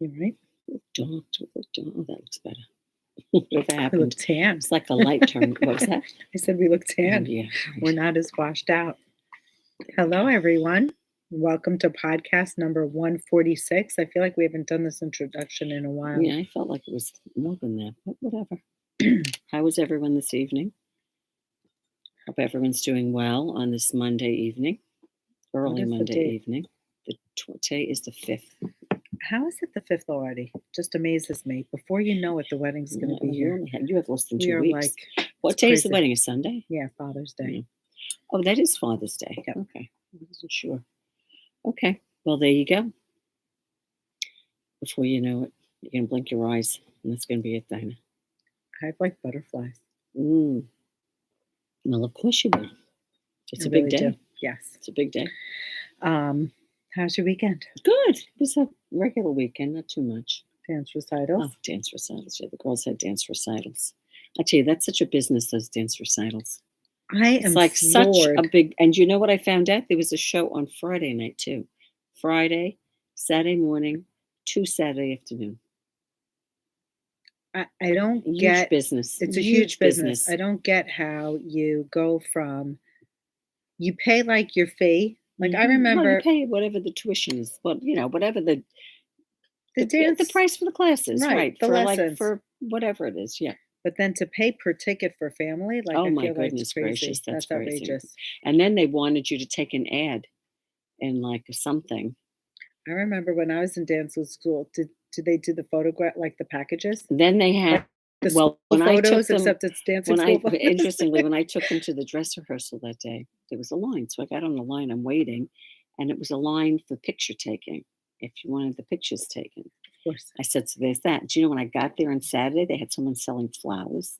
You right? Oh, that looks better. Whatever We happened? look tan. It's like a light turn. What was that? I said we look tan. Yeah, We're not as washed out. Hello, everyone. Welcome to podcast number 146. I feel like we haven't done this introduction in a while. Yeah, I felt like it was more than that, but whatever. How was everyone this evening? Hope everyone's doing well on this Monday evening, early Monday evening. Today is the 5th. How is it the 5th already? Just amazes me. Before you know it, the wedding's going to be here. You have less than 2 weeks. What day crazy. is the wedding? A Sunday? Yeah, Father's Day. Yeah. Oh, that is Father's Day. Yep. Okay. I wasn't sure. Okay. Well, there you go. Before you know it, you're going to blink your eyes, and that's going to be it, Dina. I like butterflies. Well, of course you will. It's a really big day. Do. Yes. It's a big day. How's your weekend? Good. It was a regular weekend, not too much. Dance recitals? Oh, dance recitals. Yeah, the girls had dance recitals. I tell you, that's such a business, those dance recitals. It's like floored. Such a big, and you know what I found out? There was a show on Friday night too. Friday, Saturday morning, to Saturday afternoon. I don't huge get business. It's a huge business. I don't get how you go from you pay like your fee. Like I remember, well, you pay whatever the tuition is, but whatever the dance, the price for the classes, right? The for lessons. For whatever it is, yeah. But then to pay per ticket for family, like oh I my feel goodness like gracious, that's crazy. outrageous. And then they wanted you to take an ad in like something. I remember when I was in dance school, did they do the photograph, like the packages? Then they had the when photos, I took them, except it's dancing school. Interestingly, when I took them to the dress rehearsal that day, there was a line. So I got on the line, I'm waiting, and it was a line for picture taking. If you wanted the pictures taken, of course. I said, so there's that. Do you know when I got there on Saturday, they had someone selling flowers.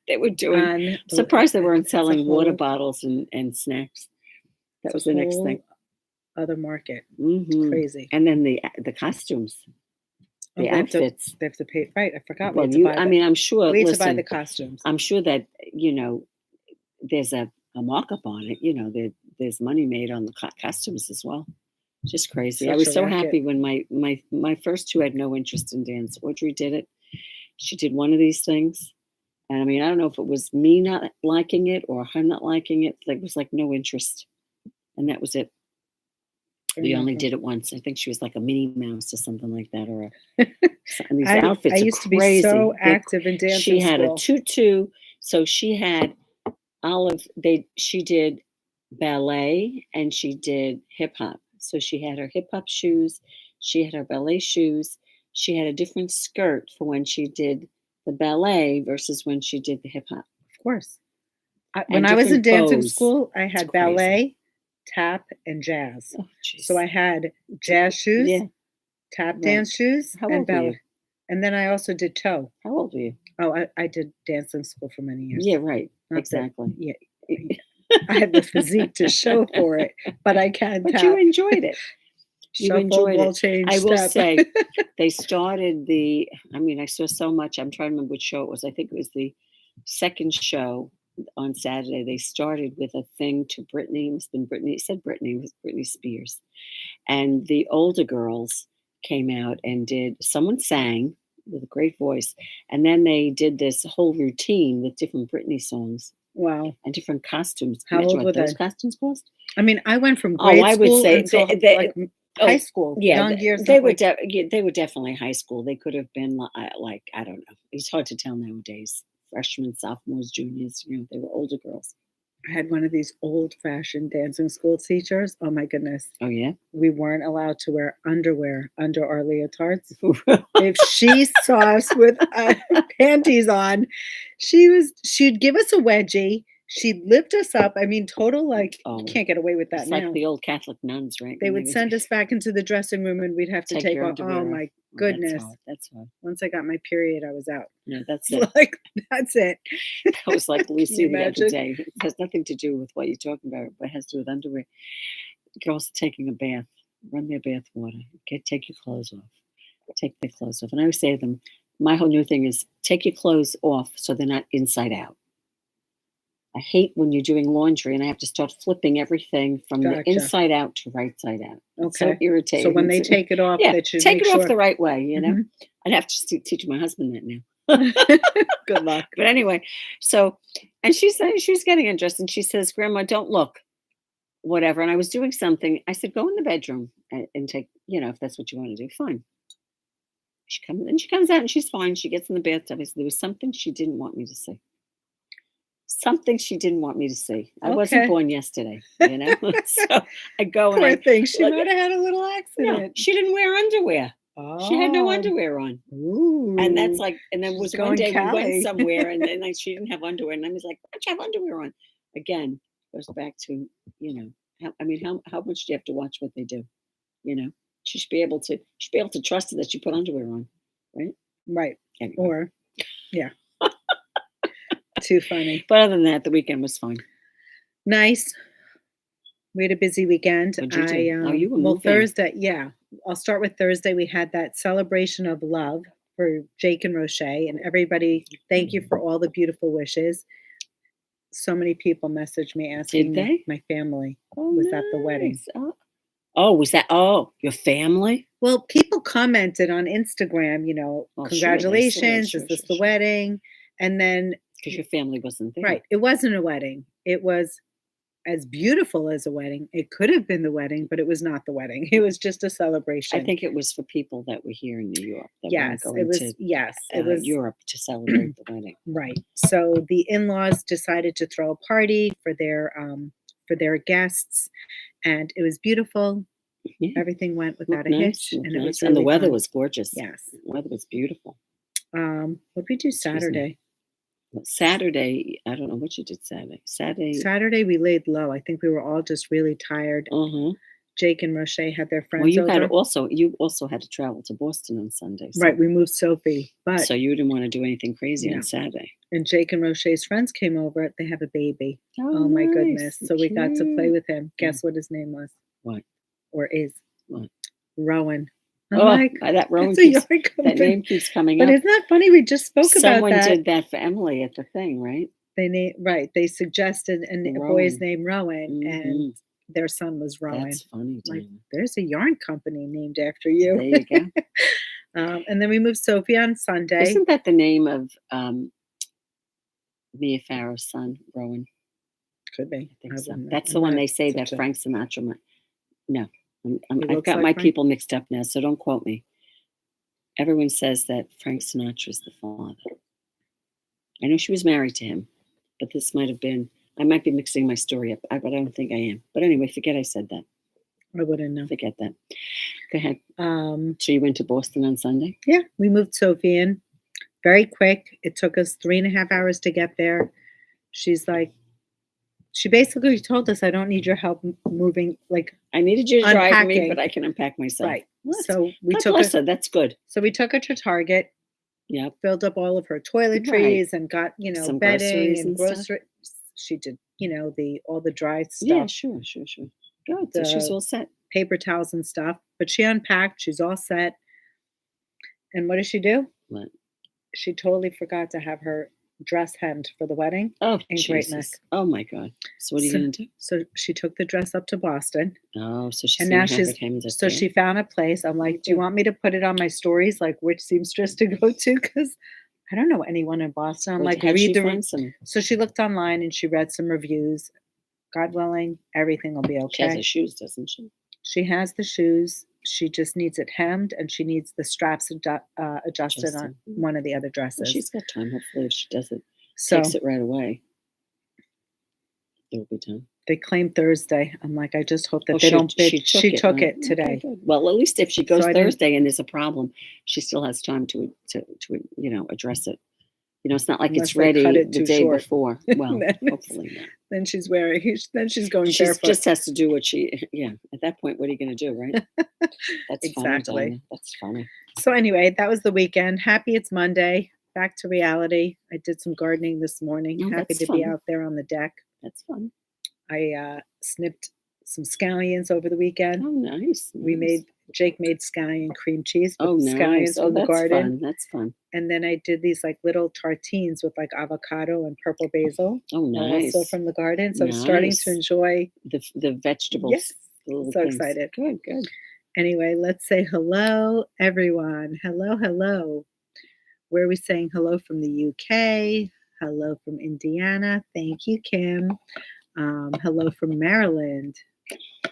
They were doing. Surprised they weren't selling water bottles and snacks. That was the next thing. Other market. It's crazy. And then the costumes, the outfits. They have to pay. Right, I forgot. Well, I'm sure. We had to buy the costumes. I'm sure that there's a markup on it. There's money made on the costumes as well. Just crazy. I was so happy when my first two had no interest in dance. Audrey did it. She did one of these things. And I don't know if it was me not liking it or her not liking it. There was like no interest. And that was it. They only did it once. I think she was like a Minnie Mouse or something like that. And these outfits I used to be so active in dancing. She had a tutu. So she had she did ballet and she did hip hop. So she had her hip hop shoes. She had her ballet shoes. She had a different skirt for when she did the ballet versus when she did the hip hop. Of course. When I was in dancing school, I had ballet, tap, and jazz. Oh, so I had jazz shoes, tap dance shoes, and ballet. And then I also did toe. How old were you? Oh, I did dancing school for many years. Yeah, right. Exactly. Yeah. I had the physique to show for it, but I can't tap. But you enjoyed it. You enjoyed it. I will say they started I saw so much. I'm trying to remember which show it was. I think it was the second show on Saturday. They started with a thing to Britney. It must have been Britney. It said Britney. It was Britney Spears. And the older girls came out and someone sang with a great voice. And then they did this whole routine with different Britney songs. Wow. And different costumes. How old were those costumes cost? I went from grade school would say until high school. Yeah, young years. They were definitely high school. They could have been like I don't know. It's hard to tell nowadays. Freshmen, sophomores, juniors. They were older girls. I had one of these old-fashioned dancing school teachers. Oh my goodness. Oh yeah. We weren't allowed to wear underwear under our leotards. If she saw us with panties on, she'd give us a wedgie. She'd lift us up. Total you can't get away with that it's now. Like the old Catholic nuns, right? They would send us back into the dressing room and we'd have to take off. Oh my goodness. That's hard. Once I got my period, I was out. No, that's it. That's it. That was like Lucy the other day. It has nothing to do with what you're talking about, but it has to do with underwear. Girls taking a bath, run their bath water. Take your clothes off. Take their clothes off. And I always say to them, my whole new thing is take your clothes off so they're not inside out. I hate when you're doing laundry and I have to start flipping everything from the inside out to right side out. It's so irritating. So when they take it off, they should take it off the right way, you know? I'd have to teach my husband that now. Good luck. But anyway, so, and she said she was getting undressed and she says, Grandma, don't look, whatever. And I was doing something. I said, go in the bedroom and take, you know, if that's what you want to do, fine. She comes out and she's fine. She gets in the bathtub. I said, there was something she didn't want me to see. Something she didn't want me to see. I wasn't born yesterday, you know. So I go and I think she might have had a little accident. No, she didn't wear underwear. Oh. She had no underwear on. Ooh. And that's like, and then was one day we went somewhere and then she didn't have underwear. And I was like, why'd you have underwear on? Again, goes back to, you know, how much do you have to watch what they do? You know, she should be able to trust that she put underwear on, right? Right. Anyway. Or, yeah. Too funny. But other than that, the weekend was fine. Nice. We had a busy weekend. What'd you do? You were moving. Thursday, yeah. I'll start with Thursday. We had that celebration of love for Jake and Roche, and everybody, thank you for all the beautiful wishes. So many people messaged me asking my family was at the wedding. Was that your family? Well, people commented on Instagram, you know, congratulations, is this the wedding? And then because your family wasn't there. Right. It wasn't a wedding. It was as beautiful as a wedding. It could have been the wedding, but it was not the wedding. It was just a celebration. I think it was for people that were here in New York. Yes, it was Europe to celebrate the wedding. Right. So the in-laws decided to throw a party for their guests, and it was beautiful. Yeah. Everything went without a hitch, and it was and the weather was gorgeous. Yes, the weather was beautiful. What did we do Saturday? Saturday, I don't know what you did Saturday. We laid low. I think we were all just really tired. Jake and Roche had their friends. Well, you also had to travel to Boston on Sunday. So. Right, we moved Sophie, but so you didn't want to do anything crazy on Saturday. And Jake and Roche's friends came over. They have a baby. Oh my goodness! So we got to play with him. Guess what his name was? What? Or is? What? Rowan. That Rowan that name keeps coming up. But isn't that funny? We just spoke about that. Someone did that for Emily at the thing, right? They suggested a boy's name Rowan, and their son was Rowan. That's funny. Like, there's a yarn company named after you. There you go. And then we moved Sophie on Sunday. Isn't that the name of Mia Farrow's son, Rowan? Could be. I think so. That's the one they say that Frank Sinatra might. No. I've got my people mixed up now, so don't quote me. Everyone says that Frank Sinatra is the father. I know she was married to him, but this might have been, I might be mixing my story up, but I don't think I am. But anyway, forget I said that. I wouldn't know. Forget that. Go ahead. So you went to Boston on Sunday? Yeah, we moved Sophie in very quick. It took us 3.5 hours to get there. She's like, she basically told us, I don't need your help moving. Like, I needed you to drive me, but I can unpack myself. Right. So we that's good. So we took her to Target. Yeah. Filled up all of her toiletries and got, some bedding and groceries. She did, all the dry stuff. Yeah, sure. Good. So she's all set. Paper towels and stuff. But she unpacked. She's all set. And what did she do? What? She totally forgot to have her dress hemmed for the wedding. Oh, Jesus. Oh my God. So what are you going to do? So she took the dress up to Boston. Oh, so she's going to have it hemmed up there. She found a place. I'm like, do you want me to put it on my stories? Like which seamstress to go to? Because I don't know anyone in Boston. I'm like, read the. So she looked online and she read some reviews. God willing, everything will be okay. She has the shoes, doesn't she? She has the shoes. She just needs it hemmed, and she needs the straps adjusted on one of the other dresses. Well, she's got time. Hopefully, if she does it, takes it right away, it'll be done. They claim Thursday. I'm like, I just hope that they don't bid. She took it today. Okay, well, at least if she goes Thursday and there's a problem, she still has time to address it. It's not like it's ready the day before. Well, hopefully not. Then she's wearing. Then she's going barefoot. She just has to do what she. Yeah. At that point, what are you going to do, right? That's exactly. Funny, Dina. That's funny. So anyway, that was the weekend. Happy it's Monday. Back to reality. I did some gardening this morning. Oh, happy to be out there on the deck. That's fun. I snipped some scallions over the weekend. Oh, nice. We made Jake made scallion cream cheese with Oh, scallions nice. Oh, from the that's garden. fun. That's fun. And then I did these like little tartines with like avocado and purple basil. Oh, nice. Also from the garden. So I'm starting to enjoy the vegetables. Yes. I'm so excited. Good. Anyway, let's say hello, everyone. Hello. Where are we saying hello from the UK? Hello from Indiana. Thank you, Kim. Hello from Maryland,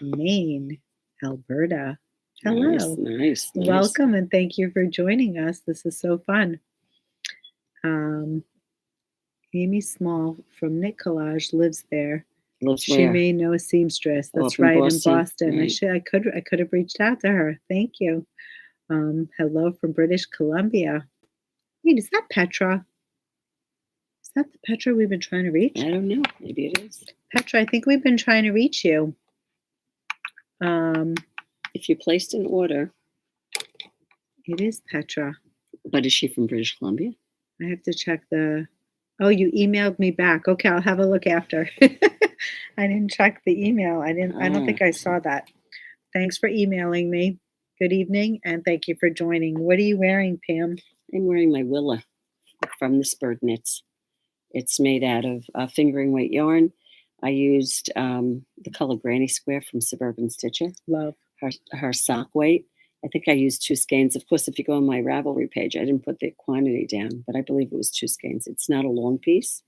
Maine, Alberta. Hello. Nice. Welcome and thank you for joining us. This is so fun. Amy Small from Knit Collage lives there. She may know a seamstress. That's right, in Boston. Right. I could have reached out to her. Thank you. Hello from British Columbia. Wait, is that Petra? Is that the Petra we've been trying to reach? I don't know. Maybe it is. Petra, I think we've been trying to reach you. If you placed an order. It is Petra. But is she from British Columbia? I have to check the... Oh, you emailed me back. Okay, I'll have a look after. I didn't check the email. I don't think I saw that. Thanks for emailing me. Good evening, and thank you for joining. What are you wearing, Pam? I'm wearing my Willa from the Spurred Knits. It's made out of fingering weight yarn. I used the color Granny Square from Suburban Stitcher. Love. Her sock weight. I think I used 2 skeins. Of course, if you go on my Ravelry page, I didn't put the quantity down, but I believe it was 2 skeins. It's not a long piece,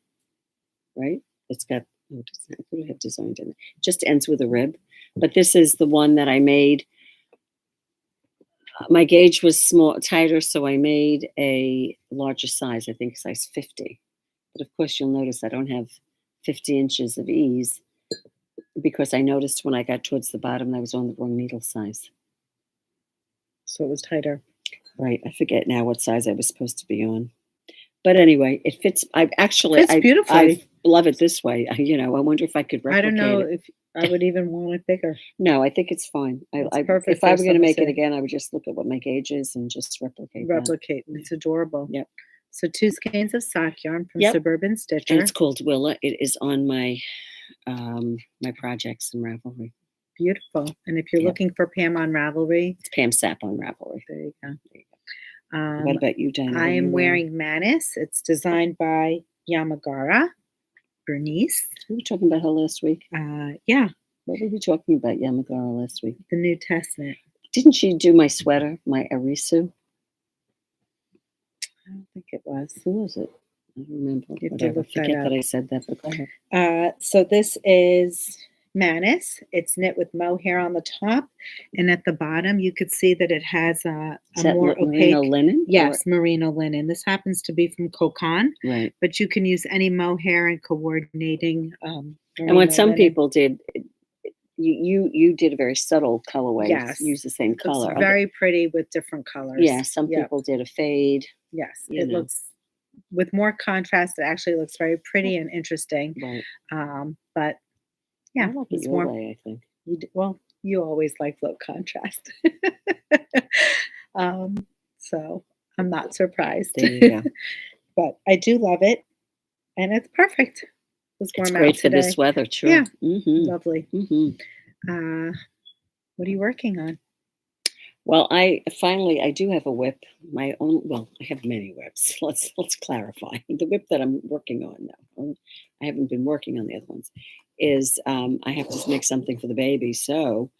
right? It's got, I could have designed in it. It just ends with a rib. But this is the one that I made. My gauge was tighter, so I made a larger size, I think size 50. But of course, you'll notice I don't have 50 inches of ease because I noticed when I got towards the bottom, I was on the wrong needle size. So it was tighter. Right. I forget now what size I was supposed to be on. But anyway, it fits. Fits beautifully. I love it this way. I wonder if I could replicate it. I don't know if I would even want it bigger. No, I think it's fine. Perfect. If I were going to make it again, I would just look at what my gauge is and just replicate that. It's adorable. Yep. So 2 skeins of sock yarn from Suburban Stitcher. And it's called Willa. It is on my my projects in Ravelry. Beautiful. And if you're looking for Pam on Ravelry, it's Pam Sapp on Ravelry. There you go. What about you, Dina? I am wearing Manis. It's designed by Yamagara, Bernice. We were talking about her last week. Yeah. What were we talking about Yamagara last week? The New Testament. Didn't she do my sweater, my Arisu? I don't think it was. Who was it? I don't remember. You have to look Forget that I said that, but go ahead. So this is Manis. It's knit with mohair on the top, and at the bottom you could see that it has a more opaque merino linen. Yes, merino linen. This happens to be from Kokan, right? But you can use any mohair and coordinating. And what some people did, you did a very subtle colorway. Yes, use the same color. It's very pretty with different colors. Yeah, some people did a fade. Yes, it looks with more contrast. It actually looks very pretty and interesting. Right. But yeah, I like it your way, I think. You always like low contrast. So I'm not surprised. There you go. But I do love it, and it's perfect. It's great for this weather, true. Yeah, mm-hmm. Lovely. Mm-hmm. What are you working on? Well, I do have a whip, my own. Well, I have many whips. Let's clarify. The whip that I'm working on now, I haven't been working on the other ones, is I have to make something for the baby. So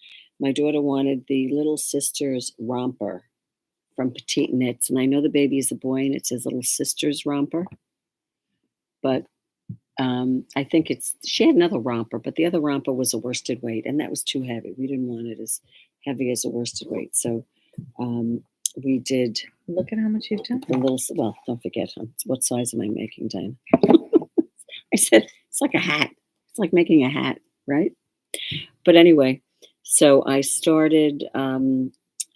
my daughter wanted the Little Sisters Romper from Petit Knits. And I know the baby is a boy and it says Little Sisters Romper. But I think she had another romper, but the other romper was a worsted weight and that was too heavy. We didn't want it as heavy as a worsted weight. So we did. Look at how much you've done. Well, don't forget, what size am I making, Dina? I said, it's like a hat. It's like making a hat, right? But anyway, so I started,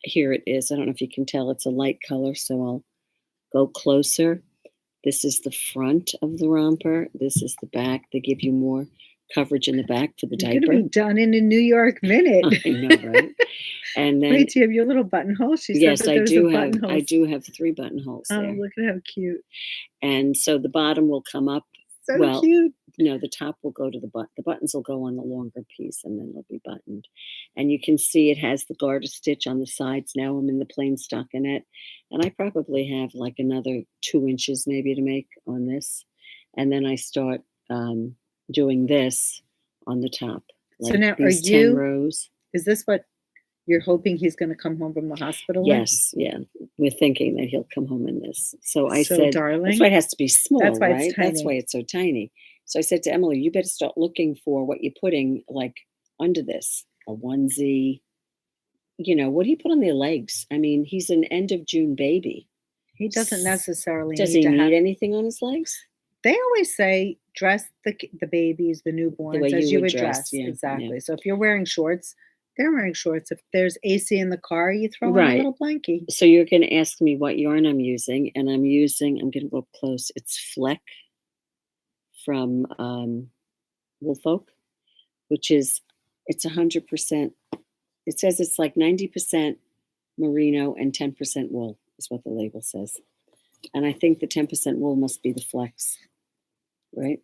here it is. I don't know if you can tell, it's a light color, so I'll go closer. This is the front of the romper. This is the back. They give you more coverage in the back for the diaper. You're going to be done in a New York minute. I know, right? And then, wait, do you have your little buttonhole? Yes, I do have. I do have 3 buttonholes. Oh, there. Look at how cute! And so the bottom will come up So well, cute. the top will go to the button. The buttons will go on the longer piece, and then they'll be buttoned. And you can see it has the garter stitch on the sides. Now I'm in the plain stockinette, and I probably have like another 2 inches maybe to make on this. And then I start doing this on the top. Like so now, these 10 rows. Is this what you're hoping he's going to come home from the hospital? Yes, yeah. We're thinking that he'll come home in this. So I So, said, darling, that's why it has to be small, that's why right? it's tiny. That's why it's so tiny. So I said to Emily, you better start looking for what you're putting like under this. A onesie. What do you put on their legs? I mean, he's an end of June baby. He doesn't necessarily Does need he to need have anything on his legs? They always say dress the babies, the newborns, as you would dress. Yeah, exactly. yeah. So if you're wearing shorts, they're wearing shorts. If there's AC in the car, you throw on a Right. little blankie. So you're going to ask me what yarn I'm using, and I'm going to go up close. It's Fleck from Woolfolk, which is, it's 100%. It says it's like 90% merino and 10% wool is what the label says. And I think the 10% wool must be the Flecks, right?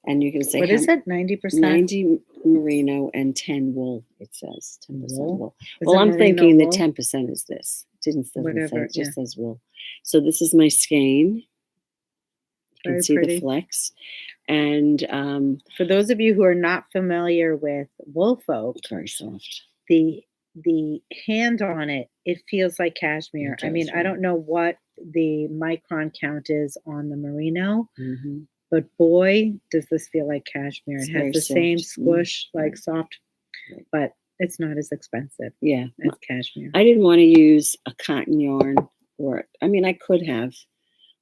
And you can say, what is it? 90%? 90 merino and 10 wool, it says. 10% wool. Is Well, it I'm merino thinking wool? the 10% is this. It doesn't say, Whatever, it just says wool. So this is my skein. You can see the Flecks. And for those of you who are not familiar with Woolfolk, very soft. The hand on it, it feels like cashmere. I mean, I don't know what the micron count is on the merino, but boy, does this feel like cashmere. It has the same squish, like soft, but it's not as expensive. Yeah, as cashmere. I didn't want to use a cotton yarn, I could have.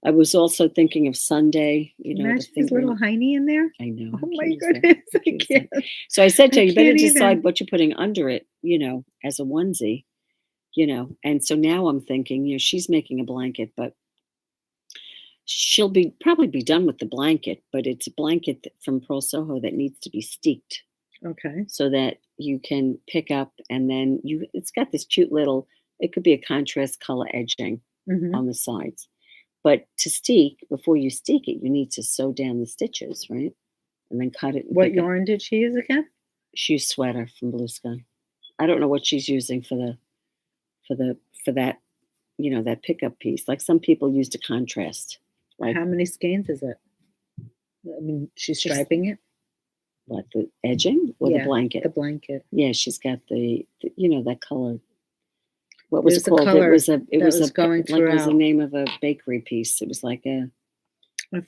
I was also thinking of Sunday. Imagine his little hiney in there. I know. Oh my goodness, I can't. So I said to her, you better decide what you're putting under it, as a onesie, And so now I'm thinking, she's making a blanket, but she'll probably be done with the blanket, but it's a blanket from Pearl Soho that needs to be steeked. Okay. So that you can pick up, and then it's got this cute little, it could be a contrast color edging on the sides. But to steek, before you steek it, you need to sew down the stitches, right? And then cut it. What yarn did she use again? She used Sweater from Blue Sky. I don't know what she's using for that, that pickup piece. Like some people used a contrast. Like, how many skeins is it? I mean, she's striping it. What, the edging or the blanket? The blanket. Yeah, she's got the that color. What was it called? Color it was the name of a bakery piece. It was like I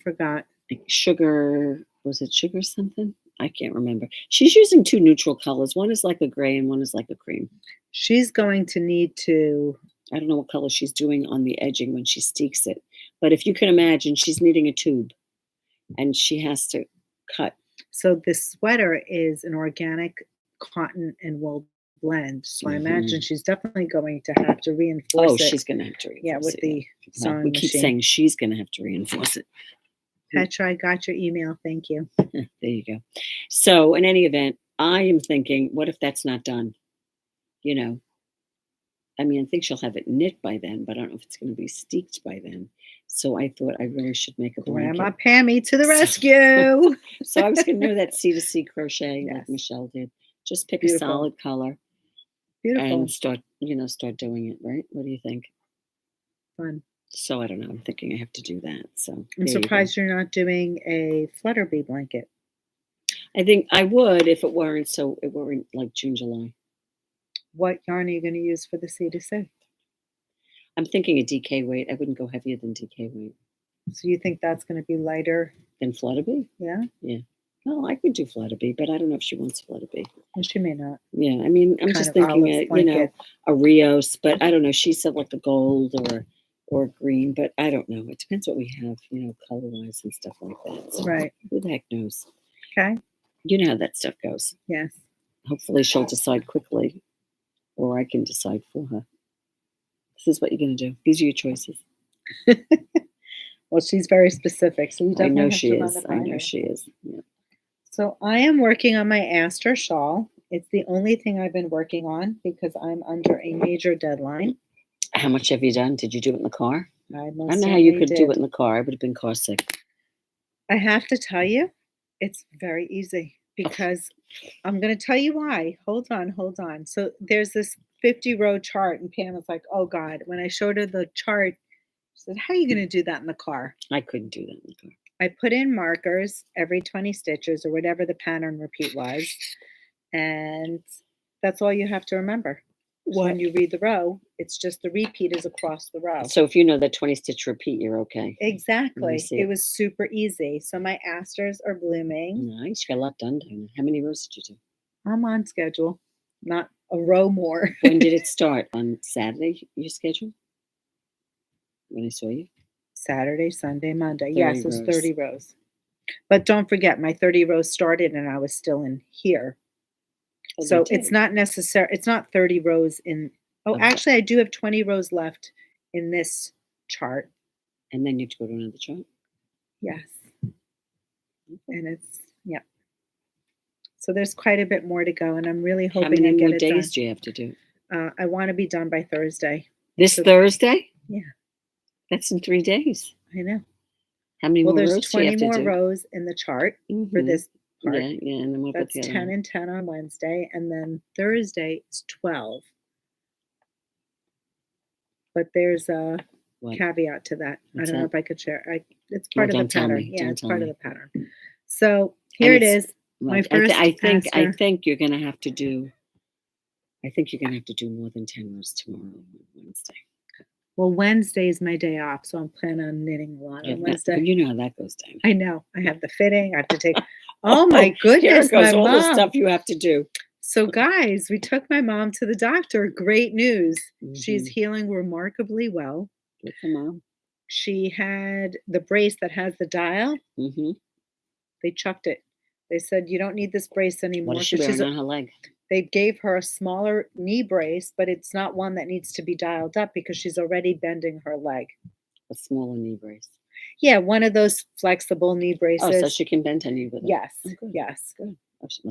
forgot. Sugar, was it sugar something? I can't remember. She's using 2 neutral colors. One is like a gray and one is like a cream. She's going to need to, I don't know what color she's doing on the edging when she steeks it. But if you can imagine, she's knitting a tube and she has to cut. So this sweater is an organic cotton and wool blend. So I imagine she's definitely going to have to reinforce it. Oh, she's going to have to reinforce it. Yeah, with the sewing machine. We keep saying she's going to have to reinforce it. Petra, I got your email. Thank you. There you go. So in any event, I am thinking, what if that's not done? I think she'll have it knit by then, but I don't know if it's going to be steeked by then. So I thought I really should make a blanket. Grandma Pammy to the rescue. So I was going to do that C2C crochet like Michelle did. Just pick a solid color. Beautiful. And start doing it, right? What do you think? Fun. So I don't know. I'm thinking I have to do that. So I'm surprised you're not doing a flutter bee blanket. I think I would if it weren't like June, July. What yarn are you going to use for the C2C? I'm thinking a DK weight. I wouldn't go heavier than DK weight. So you think that's going to be lighter than flutter bee? Yeah. Yeah. Well, I could do flutter bee, but I don't know if she wants flutter bee. Well, she may not. Yeah, I'm just thinking a Rios, but I don't know. She said like a gold or green, but I don't know. It depends what we have, color-wise and stuff like that. So right. Who the heck knows? Okay. You know how that stuff goes. Yes. Hopefully she'll decide quickly, or I can decide for her. This is what you're going to do. These are your choices. Well, she's very specific, so you definitely I know have she to run is. it by I know her. she is. Yeah. So I am working on my Aster Shawl. It's the only thing I've been working on because I'm under a major deadline. How much have you done? Did you do it in the car? I don't know how you could do it in the car. I would have been car sick. I have to tell you, it's very easy because I'm going to tell you why. Hold on, hold on. So there's this 50-row chart, and Pam was like, "Oh God!" When I showed her the chart, she said, "How are you going to do that in the car?" I couldn't do that in the car. I put in markers every 20 stitches or whatever the pattern repeat was, and that's all you have to remember. When you read the row, it's just the repeat is across the row. So if you know that 20 stitch repeat, you're okay. Exactly. It was super easy. So my asters are blooming. Nice. You got a lot done, Dina. How many rows did you do? I'm on schedule. Not a row more. When did it start? On Saturday, your schedule? When I saw you? Saturday, Sunday, Monday. Yes, it was 30 rows. But don't forget, my 30 rows started and I was still in here. So it's not necessary. It's not 30 rows in. Oh, actually, I do have 20 rows left in this chart. And then you have to go to another chart? Yes. And it's, yeah. So there's quite a bit more to go, and I'm really hoping to get it done. How many more days do you have to do? I want to be done by Thursday. This Thursday? Yeah. That's in 3 days. I know. How many more rows? There's 20 more rows in the chart for this part. Yeah, and then what about the other 10 and 10 on Wednesday, and then Thursday is 12. But there's a caveat to that. I don't know if I could share. It's part of the pattern. Yeah, it's part of the pattern. So here it is. My first. I think you're gonna have to do. I think you're gonna have to do more than 10 rows tomorrow, Wednesday. Well, Wednesday is my day off, so I'm planning on knitting a lot on Wednesday. You know how that goes down. I know. I have the fitting. I have to take. Oh my goodness! Here goes my all mom. the stuff you have to do. So, guys, we took my mom to the doctor. Great news. She's healing remarkably well. Good for Mom. She had the brace that has the dial. They chucked it. They said, "You don't need this brace anymore." What is she wearing on her leg? They gave her a smaller knee brace, but it's not one that needs to be dialed up because she's already bending her leg. A smaller knee brace. Yeah, one of those flexible knee braces. Oh, so she can bend her knee with it. Yes, good. Yes. Good. Oh, she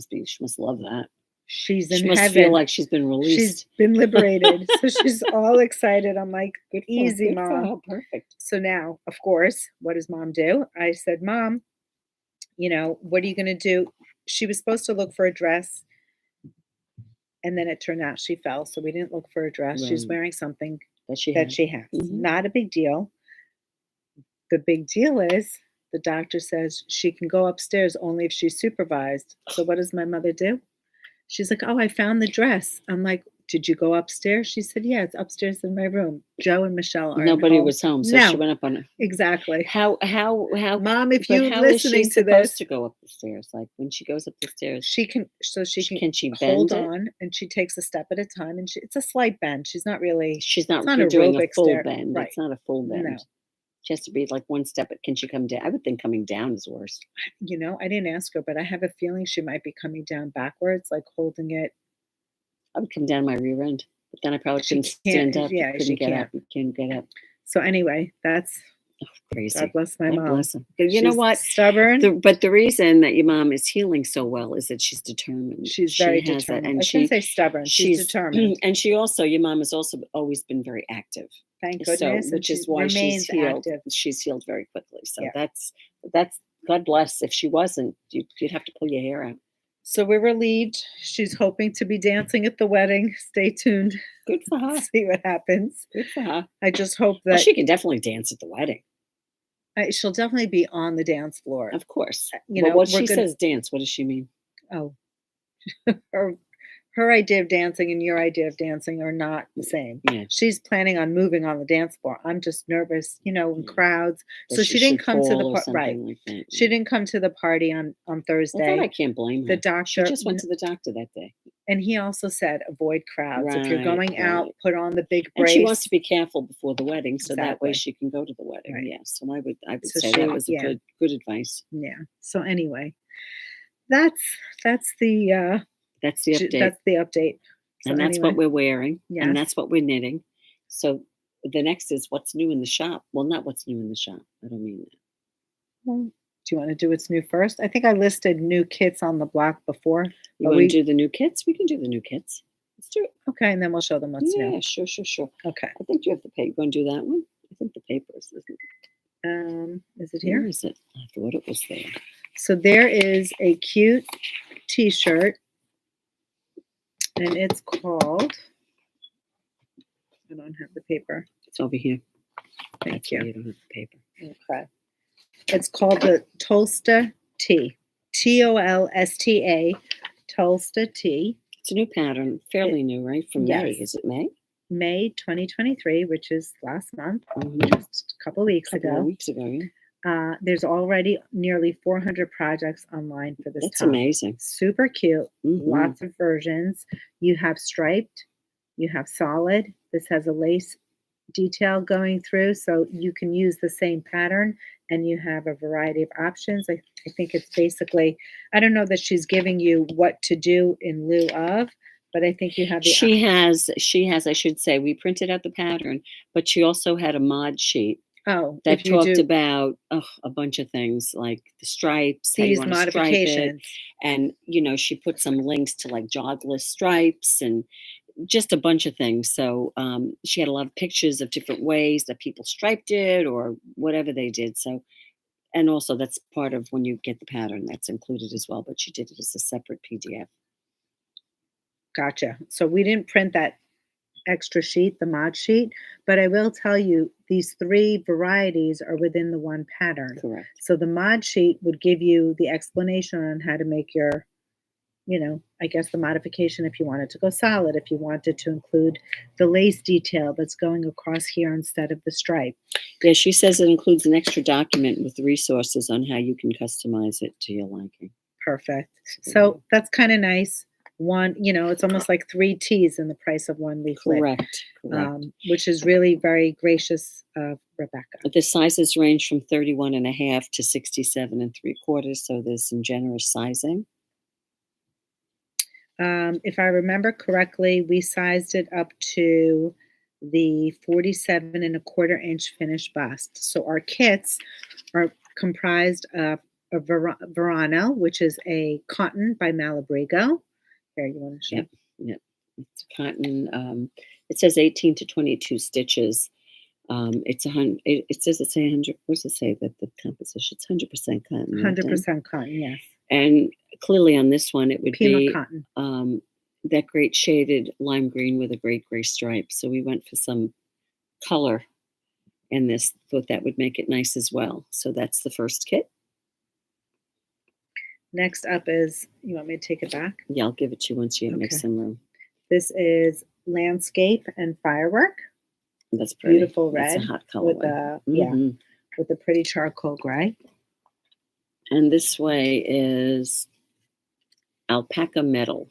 must love that. She's in She must heaven. feel like she's been released. She's been liberated. So she's all excited. I'm like, good easy, good Mom. For her. Perfect. So now, of course, what does Mom do? I said, Mom, what are you going to do? She was supposed to look for a dress. And then it turned out she fell. So we didn't look for a dress. Right. She's wearing something that she has. Not a big deal. The big deal is the doctor says she can go upstairs only if she's supervised. So what does my mother do? She's like, "Oh, I found the dress." I'm like, "Did you go upstairs?" She said, "Yeah, it's upstairs in my room." Joe and Michelle are Nobody was home, so she went up on it. Exactly. How Mom, if you're listening to this, to go up the stairs, like when she goes up the stairs, she can bend hold on, and she takes a step at a time, and it's a slight bend. She's not doing a full bend. Right. It's not a full bend. No. She has to be like one step, but can she come down? I would think coming down is worse. I didn't ask her, but I have a feeling she might be coming down backwards, like holding it. I would come down my rear end, but then I probably couldn't stand up. Yeah, she can't get up. So anyway, that's crazy. God bless my mom. Bless her. You know what? Stubborn. But the reason that your mom is healing so well is that she's determined. She's very determined. And I shouldn't say stubborn. She's determined. And your mom has also always been very active. Thank goodness. Which is why she's healed. Active. She's healed very quickly. So that's God bless. If she wasn't, you'd have to pull your hair out. So we're relieved. She's hoping to be dancing at the wedding. Stay tuned. Good for her. See what happens. Good for her. I just hope that she can definitely dance at the wedding. She'll definitely be on the dance floor. Of course. What she says dance, what does she mean? Oh, her idea of dancing and your idea of dancing are not the same. Yeah. She's planning on moving on the dance floor. I'm just nervous, in crowds. So she didn't come to the right. Like she didn't come to the party on Thursday. I can't blame her. The doctor. She just went to the doctor that day. And he also said, avoid crowds. Right, if you're going out, put on the big brace. And she wants to be careful before the wedding, so that way she can go to the wedding. Right. Yeah. So I would say that was a good advice. Yeah. So anyway, that's the update. That's the update. So and that's what we're wearing. Yes. And that's what we're knitting. So the next is what's new in the shop. Well, not what's new in the shop. I don't mean that. Well, do you want to do what's new first? I think I listed new kits on the block before. You want to do the new kits? We can do the new kits. Let's do it. Okay, and then we'll show them what's new. Yeah, sure. Okay. I think you have the paper. You want to do that one? I think the paper is, isn't it? Is it Where here? is it? I thought it was there. So there is a cute t-shirt, and it's called, I don't have the paper. It's over here. Thank That's you. why you don't have the paper. Okay. It's called the Tolsta Tee. Tolsta, Tolsta Tee. It's a new pattern, fairly new, right? From May. Yes. Is it May? May 2023, which is last month, Mhm. just a couple weeks Couple of ago. weeks ago, yeah. There's already nearly 400 projects online for this That's top. amazing. Super cute. Mhm. Lots of versions. You have striped. You have solid. This has a lace detail going through, so you can use the same pattern, and you have a variety of options. I think it's basically, I don't know that she's giving you what to do in lieu of, but I think you have the She has, I should say, we printed out the pattern, but she also had a mod sheet that if you talked do about a bunch of things like the stripes, how you these want to stripe it, modifications. and she put some links to like jogless stripes and just a bunch of things. So she had a lot of pictures of different ways that people striped it or whatever they did. So, and also that's part of when you get the pattern, that's included as well, but she did it as a separate PDF. Gotcha. So we didn't print that extra sheet, the mod sheet, but I will tell you these 3 varieties are within the one pattern. Correct. So the mod sheet would give you the explanation on how to make your, I guess the modification if you wanted to go solid, if you wanted to include the lace detail that's going across here instead of the stripe. Yeah, she says it includes an extra document with resources on how you can customize it to your liking. Perfect. So that's kind of nice. One, it's almost like 3 teas in the price of one leaflet. Correct. Which is really very gracious of Rebecca. But the sizes range from 31.5 to 67.75, so there's some generous sizing. If I remember correctly, we sized it up to the 47.25-inch finished bust. So our kits are comprised of a Verano, which is a cotton by Malabrigo. Here, you want to show? Yep. It's cotton. It says 18 to 22 stitches. It's 100. It says it's 100. What does it say that the composition? It's 100% cotton. 100% cotton. Yes. And clearly on this one, it would Pima be cotton. That great shaded lime green with a great gray stripe. So we went for some color in this. Thought that would make it nice as well. So that's the first kit. Next up is, you want me to take it back? Yeah, I'll give it to you once you make some room. This is Landscape and Firework. That's pretty. Beautiful red. That's a hot color. With a pretty charcoal gray. And this way is Alpaca Metal.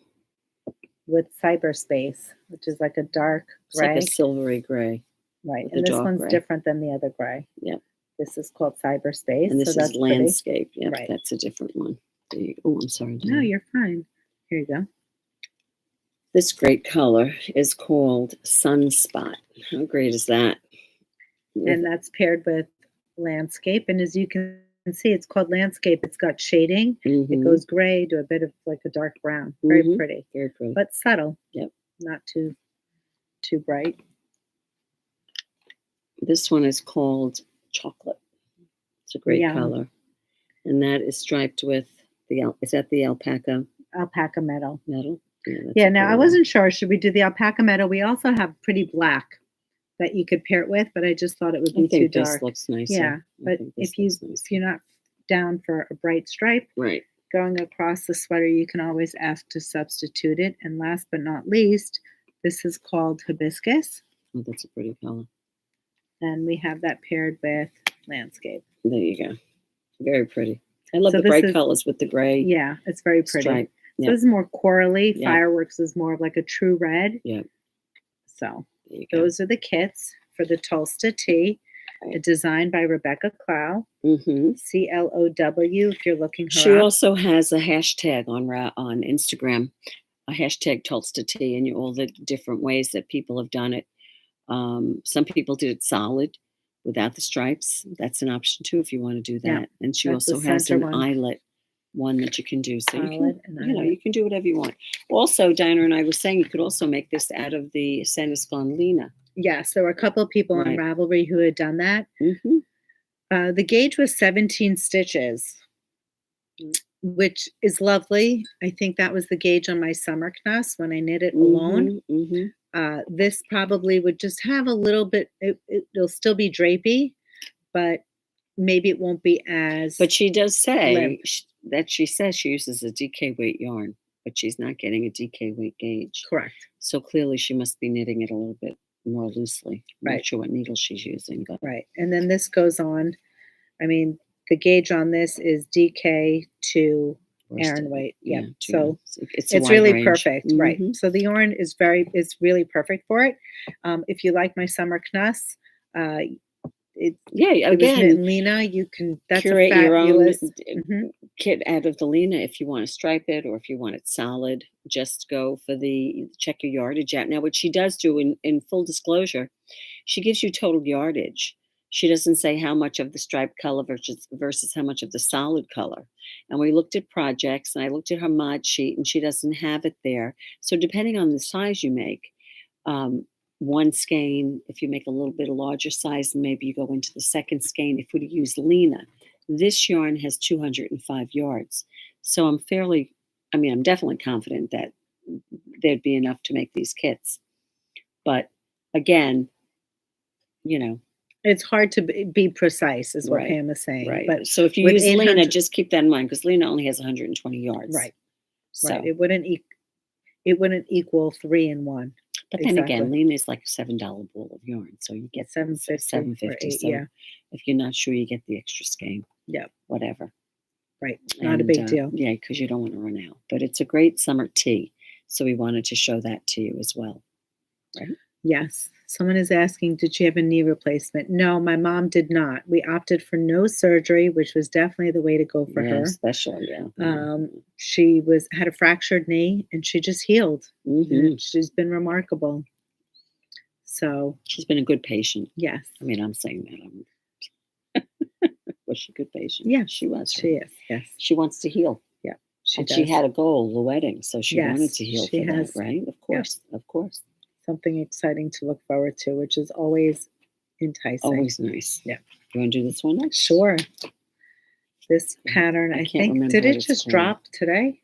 With Cyberspace, which is like a dark gray. It's like a silvery gray. Right, and this one's different than the other gray. Yep. This is called Cyberspace. And this is Landscape. Yep, right. That's a different one. Oh, I'm sorry. No, you're fine. Here you go. This great color is called Sunspot. How great is that? And that's paired with Landscape. And as you can see, it's called Landscape. It's got shading. It goes gray to a bit of like a dark brown. Very pretty. Very pretty. But subtle. Yep. Not too bright. This one is called Chocolate. It's a great color. And that is striped with is that the alpaca? Alpaca Metal. Yeah, now I wasn't sure. Should we do the Alpaca Metal? We also have Pretty Black that you could pair it with, but I just thought it would be too dark. This looks nicer. Yeah, but if you're not down for a bright stripe, right, going across the sweater, you can always ask to substitute it. And last but not least, this is called Hibiscus. Oh, that's a pretty color. And we have that paired with Landscape. There you go. Very pretty. I love the bright colors with the gray. Yeah, it's very pretty. Stripe. So this is more corally. Fireworks is more of like a true red. Yeah. So those are the kits for the Tolsta Tee, designed by Rebecca Clow. CLOW. If you're looking her she up. also has a hashtag on Instagram, a hashtag Tolsta Tee, and all the different ways that people have done it. Some people did it solid without the stripes. That's an option too if you want to do that. Yeah, and she also has an eyelet one that you can do. So you can do whatever you want. Also, Dina and I were saying you could also make this out of the Senescon Lina. Yes, there were a couple of people on Ravelry who had done that. The gauge was 17 stitches, which is lovely. I think that was the gauge on my summer knuss when I knit it alone. This probably would just have a little bit, it'll still be drapey, but maybe it won't be as. But she does say that she says she uses a DK weight yarn, but she's not getting a DK weight gauge. Correct. So clearly she must be knitting it a little bit more loosely. I'm Right. not sure what needle she's using. But. Right. And then this goes on. I mean, the gauge on this is DK to Aran weight. Yeah. So it's really range. Perfect. Right. So the yarn is really perfect for it. If you like my summer knuss, again, Lena, you can curate your own kit out of the Lena if you want to stripe it or if you want it solid. Just go for check your yardage out. Now, what she does do in full disclosure, she gives you total yardage. She doesn't say how much of the striped color versus how much of the solid color. And we looked at projects, and I looked at her mod sheet, and she doesn't have it there. So depending on the size you make, one skein, if you make a little bit of larger size, maybe you go into the second skein. If we use Lena, this yarn has 205 yards. So I'm definitely confident that there'd be enough to make these kits. But again, it's hard to be precise, is what Pam is saying. Right. But so if you use Lena, just keep that in mind because Lena only has 120 yards. Right. So. Right. It wouldn't equal 3 in 1. But then again, Lena is like a $7 ball of yarn, so you get $7.50. So if you're not sure, you get the extra skein. Yeah. Whatever. Right. Not a big deal. Yeah, because you don't want to run out. But it's a great summer tee, so we wanted to show that to you as well. Right. Yes. Someone is asking, did she have a knee replacement? No, my mom did not. We opted for no surgery, which was definitely the way to go for her. Especially, She had a fractured knee, and she just healed. She's been remarkable. So she's been a good patient. Yes. I mean, I'm saying that. Was she a good patient? Yeah, she was. She is. Yes. She wants to heal. Yeah, she had a goal, the wedding, so she wanted to heal for that, right? Of course, of course. Something exciting to look forward to, which is always enticing. Always nice. Yeah. You want to do this one next? Sure. This pattern, I think, did it just drop today?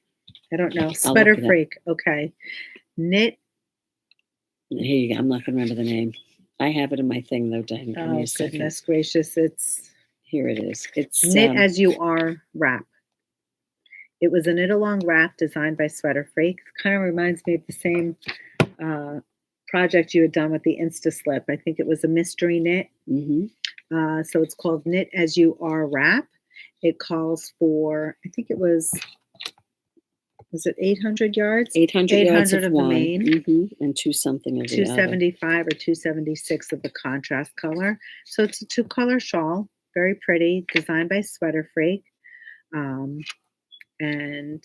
I don't know. Sweater Freak. Okay. Knit. Here you go. I'm not going to remember the name. I have it in my thing, though, Dang. Oh, goodness gracious. Here it is. It's Knit As You Are wrap. It was a knit-along wrap designed by Sweater Freak. Kind of reminds me of the same project you had done with the Insta Slip. I think it was a mystery knit. So it's called Knit As You Are wrap. It calls for, I think it was it 800 yards? 800 yards of the one. main. And 2-something of the 275 or 276 of the contrast color. So it's a 2-color shawl. Very pretty. Designed by Sweater Freak. And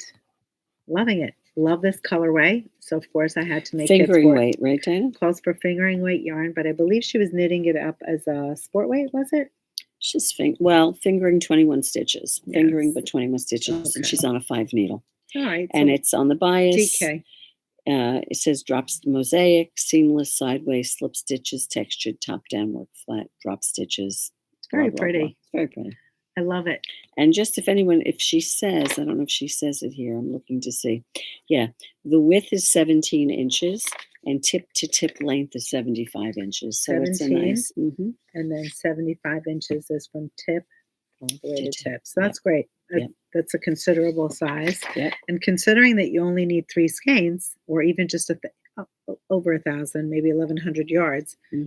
loving it. Love this colorway. So, of course, I had to make fingering weight, right, Dina? Calls for fingering weight yarn, but I believe she was knitting it up as a sport weight, was it? She's fingering 21 stitches. Yes. Fingering, but 21 stitches, and she's on a 5 needle. All right. And it's on the bias. DK. It says drops mosaic, seamless, sideways, slip stitches, textured, top down work, flat, drop stitches. It's very pretty. It's very pretty. I love it. And just if she says, I don't know if she says it here, I'm looking to see. Yeah, the width is 17 inches and tip to tip length is 75 inches. So 17, it's a nice. And then 75 inches is from tip all the way to tip. So that's great. That's a considerable size. Yep. And considering that you only need 3 skeins or even just over 1,000, maybe 1,100 yards, I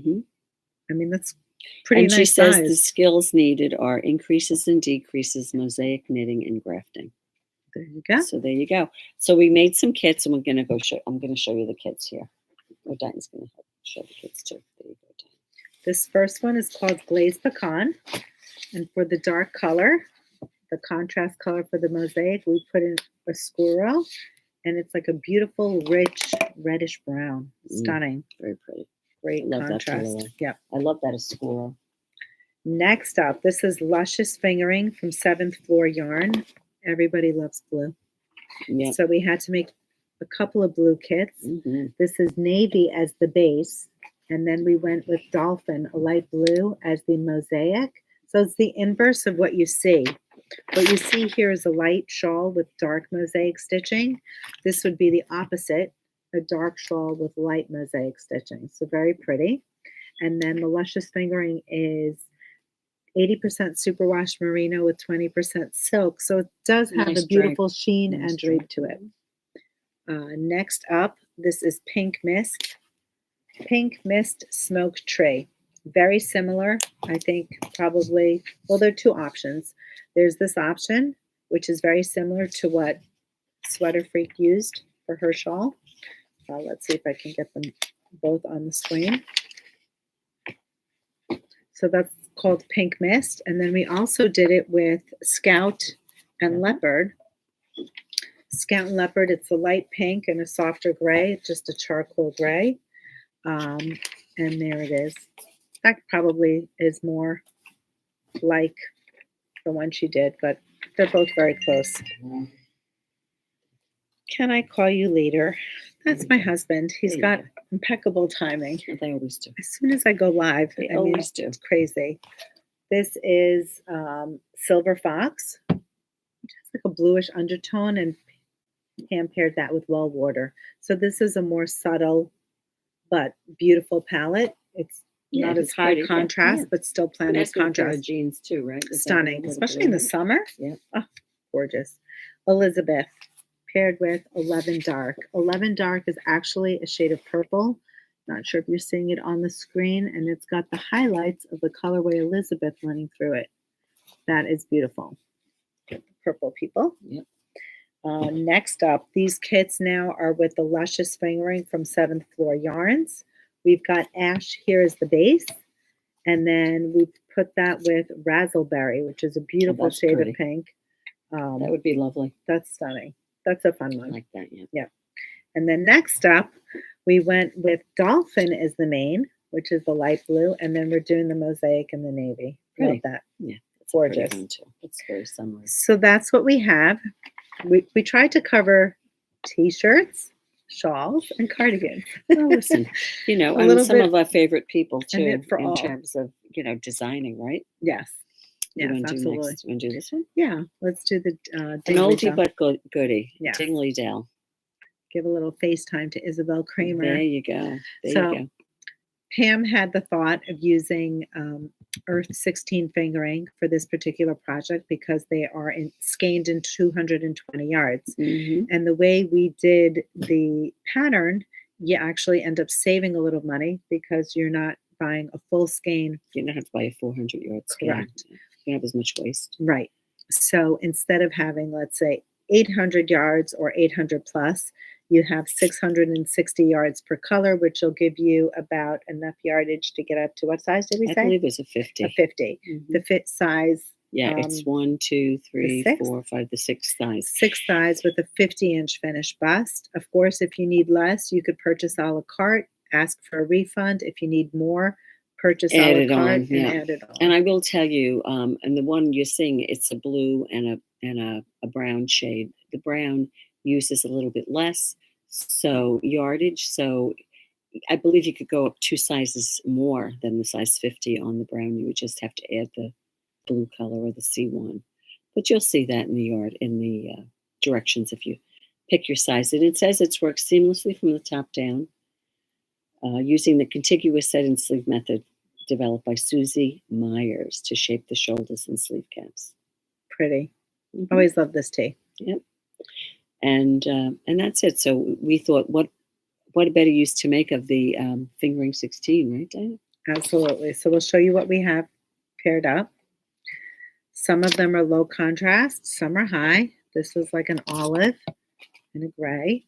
mean, that's pretty nice. And she says size. the skills needed are increases and decreases, mosaic, knitting, and grafting. There you go. So there you go. So we made some kits, and we're going to go show. I'm going to show you the kits here. Or Diane's going to show the kits too. There you go, Diane. This first one is called Glazed Pecan, and for the dark color, the contrast color for the mosaic, we put in a squirrel, and it's like a beautiful, rich reddish brown. Stunning. Very pretty. Great contrast. Yeah. I love that as squirrel. Next up, this is Luscious Fingering from 7th Floor Yarn. Everybody loves blue. Yeah. So we had to make a couple of blue kits. This is navy as the base. And then we went with Dolphin, a light blue, as the mosaic. So it's the inverse of what you see. What you see here is a light shawl with dark mosaic stitching. This would be the opposite, a dark shawl with light mosaic stitching. So very pretty. And then the luscious fingering is 80% superwash merino with 20% silk. So it does have Nice a beautiful drape. sheen Nice and drape drape. to it. Next up, this is Pink Mist. Pink Mist Smoke Tree. Very similar, I think probably, well, there are two options. There's this option, which is very similar to what Sweater Freak used for her shawl. Let's see if I can get them both on the screen. So that's called Pink Mist. And then we also did it with Scout and Leopard. Scout and Leopard, it's a light pink and a softer gray, just a charcoal gray. And there it is. That probably is more like the one she did, but they're both very close. Can I call you later? That's my husband. He's got impeccable timing. They always do. As soon as I go live, They always do. It's crazy. This is Silver Fox. It has like a bluish undertone, and Pam paired that with Well Water. So this is a more subtle but beautiful palette. It's not as high contrast, but still plenty of contrast. Jeans too, right? Stunning, especially in the summer. Yeah. Oh, gorgeous. Elizabeth paired with 11 Dark. 11 Dark is actually a shade of purple. Not sure if you're seeing it on the screen, and it's got the highlights of the colorway Elizabeth running through it. That is beautiful. Purple people. Yep. Next up, these kits now are with the Luscious Fingering from 7th Floor Yarns. We've got Ash here as the base, and then we put that with Razzleberry, which is a beautiful shade of pink. That would be lovely. That's stunning. That's a fun one. I like that, yeah. Yeah. And then next up, we went with Dolphin as the main, which is the light blue, and then we're doing the mosaic in the navy. Love that. Yeah. It's gorgeous. It's very summery. So that's what we have. We tried to cover t-shirts, shawls, and cardigans. Well, listen, and some of our favorite people too, in terms of designing, right? Yes. Yes, absolutely. You want to do this one? Yeah, let's do the an oldie but goodie. Yeah. Dingley Dell. Give a little FaceTime to Isabell Kraemer. There you go. You go. Pam had the thought of using Earth 16 fingering for this particular project because they are skeined in 220 yards. Mm-hmm. And the way we did the pattern, you actually end up saving a little money because you're not buying a full skein. You don't have to buy a 400-yard skein. Correct. You don't have as much waste. Right. So instead of having, let's say, 800 yards or 800 plus, you have 660 yards per color, which will give you about enough yardage to get up to what size did we say? I believe it's a 50. A 50. Mm-hmm. The fit size. Yeah, it's 1, 2, 3, 4, 5, the sixth size. Sixth size with a 50-inch finished bust. Of course, if you need less, you could purchase a la carte, ask for a refund. If you need more, purchase a la carte and add it on. And I will tell you, and the one you're seeing, it's a blue and a brown shade. The brown uses a little bit less yardage. So I believe you could go up 2 sizes more than the size 50 on the brown. You would just have to add the blue color or the C1. But you'll see that in the directions if you pick your size. And it says it's worked seamlessly from the top down using the contiguous set and sleeve method developed by Susie Myers to shape the shoulders and sleeve caps. Pretty. Mm-hmm. Always love this tee. Yep. And that's it. So we thought, what a better use to make of the fingering 16, right, Dina? Absolutely. So we'll show you what we have paired up. Some of them are low contrast, some are high. This was like an olive and a gray.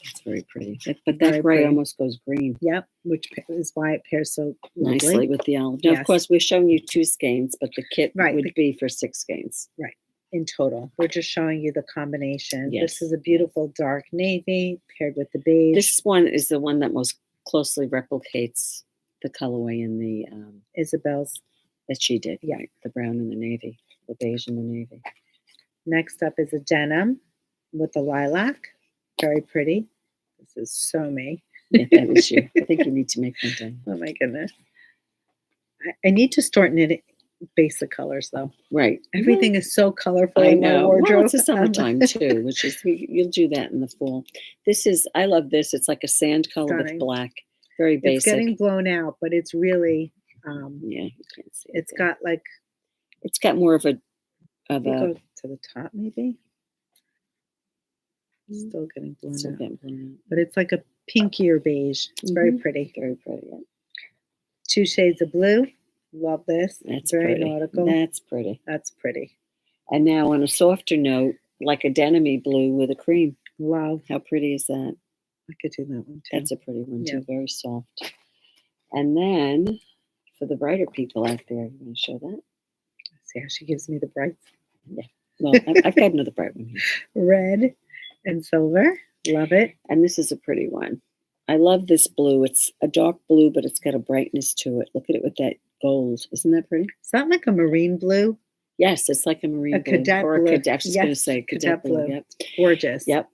It's very pretty. But that gray almost goes green. Yep, which is why it pairs so nicely with the olive. Now, of course, we're showing you 2 skeins, but the kit would be for 6 skeins. Right. In total. We're just showing you the combination. Yes. This is a beautiful dark navy paired with the beige. This one is the one that most closely replicates the colorway in the Isabell's that she did. Yeah. Right? The brown and the navy, the beige and the navy. Next up is a denim with the lilac. Very pretty. This is so me. Yeah, that is you. I think you need to make one down. Oh my goodness. I need to start knitting basic colors, though. Right. Everything is so colorful I in my know. wardrobe. Well, it's the summertime too, which is you'll do that in the fall. I love this. It's like a sand color Stunning. with black. Very basic. It's getting blown out, but it's really yeah, you can't see it's got like it's got more of a go to the top maybe. Still getting blown out. But it's like a pinkier beige. It's very pretty. Very pretty. Yeah. 2 shades of blue. Love this. That's very pretty. nautical. That's pretty. That's pretty. And now on a softer note, like a denim blue with a cream. Love. How pretty is that? I could do that one too. That's a pretty one too. Very soft. And then for the brighter people out there, you want to show that? See how she gives me the brights? Yeah. Well, I've got another bright one here. Red and silver. Love it. And this is a pretty one. I love this blue. It's a dark blue, but it's got a brightness to it. Look at it with that gold. Isn't that pretty? Is that like a marine blue? Yes, it's like a marine blue. Cadet or blue. I was just going to say cadet blue. Yep. Gorgeous. Yep.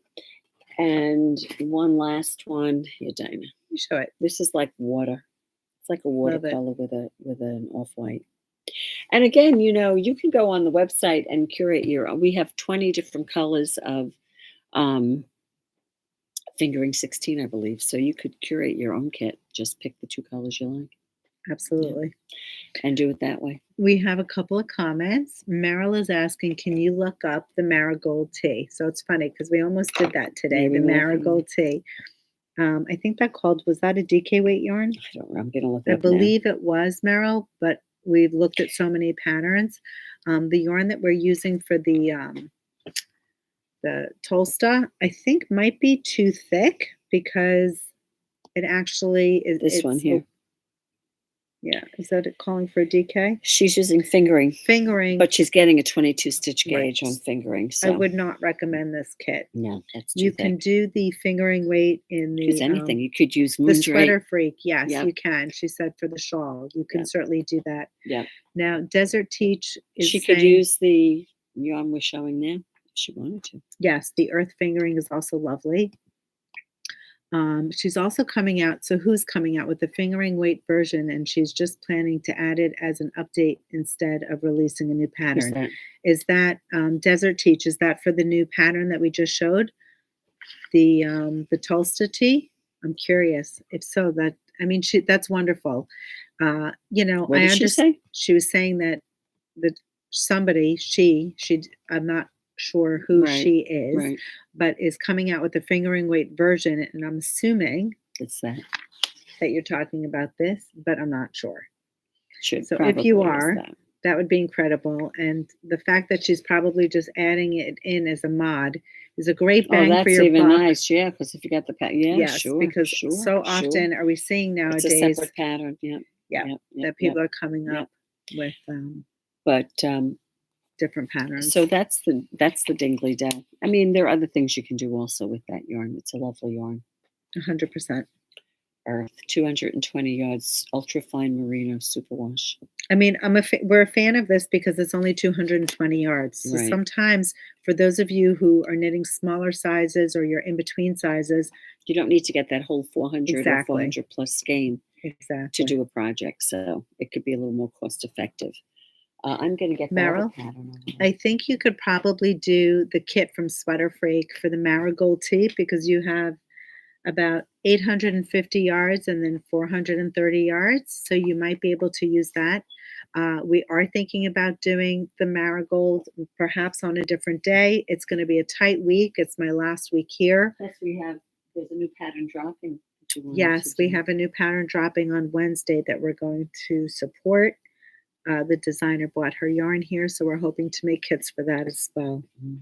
And one last one. Here, Dina. You show it. This is like water. It's like a watercolor with an off-white. And again, you can go on the website and curate your own. We have 20 different colors of fingering 16, I believe. So you could curate your own kit. Just pick the 2 colors you like. Absolutely. Yeah. And do it that way. We have a couple of comments. Meryl is asking, can you look up the Marigold Tee? So it's funny because we almost did that today, the Marigold Tee. I think was that a DK weight yarn? I don't know. I'm going to look it up. I believe it was, Meryl, but we've looked at so many patterns. The yarn that we're using for the Tolsta, I think might be too thick because it actually is. This one here. Yeah. Is that it calling for a DK? She's using fingering. Fingering. But she's getting a 22 stitch gauge on fingering. So I would not recommend this kit. No, that's too You thick. can do the fingering weight in the... Use anything. You could use Moondrake. The Sweater Freak. Yes, you can. She said for the shawl. You can certainly do that. Yeah. Now, Desert Teach is She could use the yarn we're showing now if she wanted to. Yes, the earth fingering is also lovely. She's also coming out. So who's coming out with the fingering weight version? And she's just planning to add it as an update instead of releasing a new pattern. Is that Desert Teach? Is that for the new pattern that we just showed? The Tolsta Tee? I'm curious. If so, that's wonderful. What did she say? She was saying that somebody, I'm not sure who she is, but is coming out with the fingering weight version, and I'm assuming it's that you're talking about this, but I'm not sure. So if you are, that would be incredible. And the fact that she's probably just adding it in as a mod is a great bang for your buck. That's even nice, yeah. Because if you got the pattern, yes, sure, because so often are we seeing nowadays it's a separate pattern, that people are coming up with, different patterns. So that's the Dingley Dell. I mean, there are other things you can do also with that yarn. It's a lovely yarn. 100%. Earth, 220 yards, ultra fine merino superwash. I mean, we're a fan of this because it's only 220 yards. So sometimes for those of you who are knitting smaller sizes or you're in between sizes, you don't need to get that whole 400 or 400 plus skein to do a project. So it could be a little more cost effective. I'm going to get Meryl. Pattern. I think you could probably do the kit from Sweater Freak for the Marigold Tee because you have about 850 yards and then 430 yards. So you might be able to use that. We are thinking about doing the Marigold perhaps on a different day. It's going to be a tight week. It's my last week here. Plus there's a new pattern dropping. Yes, we have a new pattern dropping on Wednesday that we're going to support. The designer bought her yarn here, so we're hoping to make kits for that as well. Mm-hmm.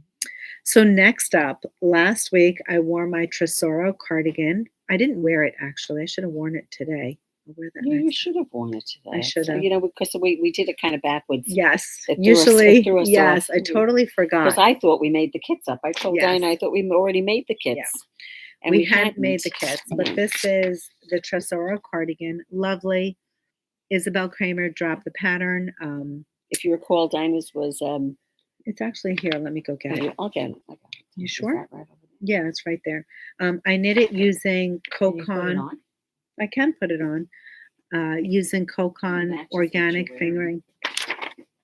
So next up, last week I wore my Tresoro cardigan. I didn't wear it actually. I should have worn it today. I'll wear that. You should have worn it today. I should have. Because we did it kind of backwards. Yes, usually. Yes, I totally forgot. Because I thought we made the kits up. I told Dina I thought we already made the kits. Yeah. And we hadn't made the kits, but this is the Tresoro cardigan. Lovely. Isabell Kraemer dropped the pattern. If you recall, Dina's was... it's actually here. Let me go get it. I'll get it. You sure? Right, yeah, it's right there. I knit it using Kokon. I can put it on. Using Kokon organic fingering.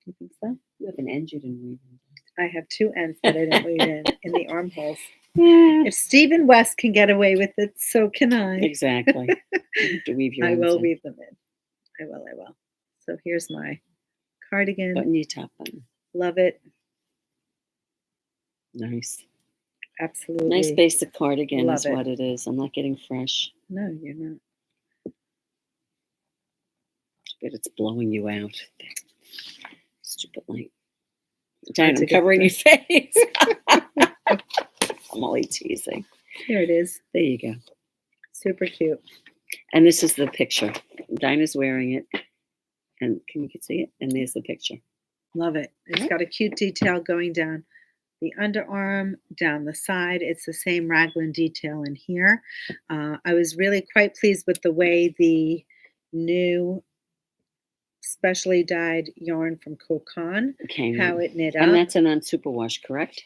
you think so? You have an end you didn't weave in. I have 2 ends that I didn't weave in the armholes. Yeah. If Stephen West can get away with it, so can I. Exactly. You have to weave your I ends will in. weave them in. I will. So here's my cardigan. Button your top button. Love it. Nice. Absolutely. Nice basic cardigan Love is it. what it is. I'm not getting fresh. No, you're not. But it's blowing you out. Stupid light. That's Dina, I'm covering your face. I'm only teasing. Here it is. There you go. Super cute. And this is the picture. Dinah's wearing it. And can you see it? And there's the picture. Love it. It's got a cute detail going down the underarm, down the side. It's the same raglan detail in here. I was really quite pleased with the way the new specially dyed yarn from Kokan, how it knit up. And that's a non-superwash, correct?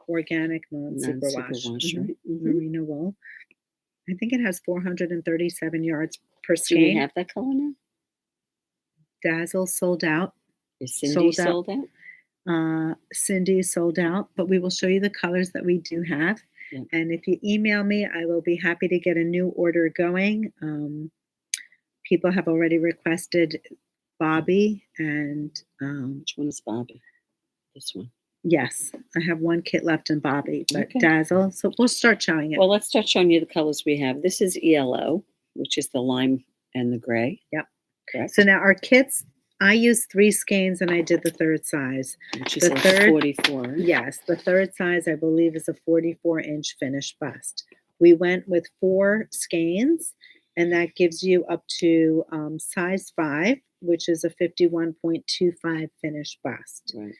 Organic, non-superwash. Right? Merino wool. I think it has 437 yards per Do skein. we have that color now? Dazzle sold out. Is Cindy sold out? Cindy sold out, but we will show you the colors that we do have. Yeah. And if you email me, I will be happy to get a new order going. People have already requested Bobby and which one is Bobby? This one. Yes, I have one kit left in Bobby, but Okay. Dazzle. So we'll start showing it. Well, let's start showing you the colors we have. This is ELO, which is the lime and the gray. Yep. Correct. So now our kits, I used 3 skeins and I did the 3rd size. Which is the a third- 44. Yes, the 3rd size I believe is a 44-inch finished bust. We went with 4 skeins, and that gives you up to size 5, which is a 51.25 finished bust. Right.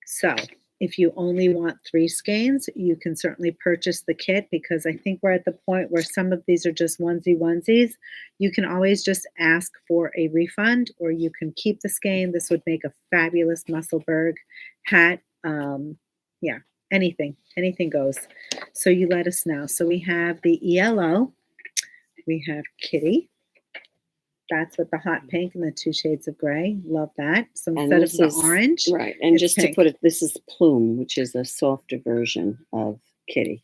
So if you only want 3 skeins, you can certainly purchase the kit, because I think we're at the point where some of these are just onesies. You can always just ask for a refund, or you can keep the skein. This would make a fabulous Musselburgh hat. Yeah, anything goes. So you let us know. So we have the ELO. We have Kitty. That's with the hot pink and the 2 shades of gray. Love that. So instead of the orange. Right. And it's just pink. to put it, this is Plume, which is a softer version of Kitty.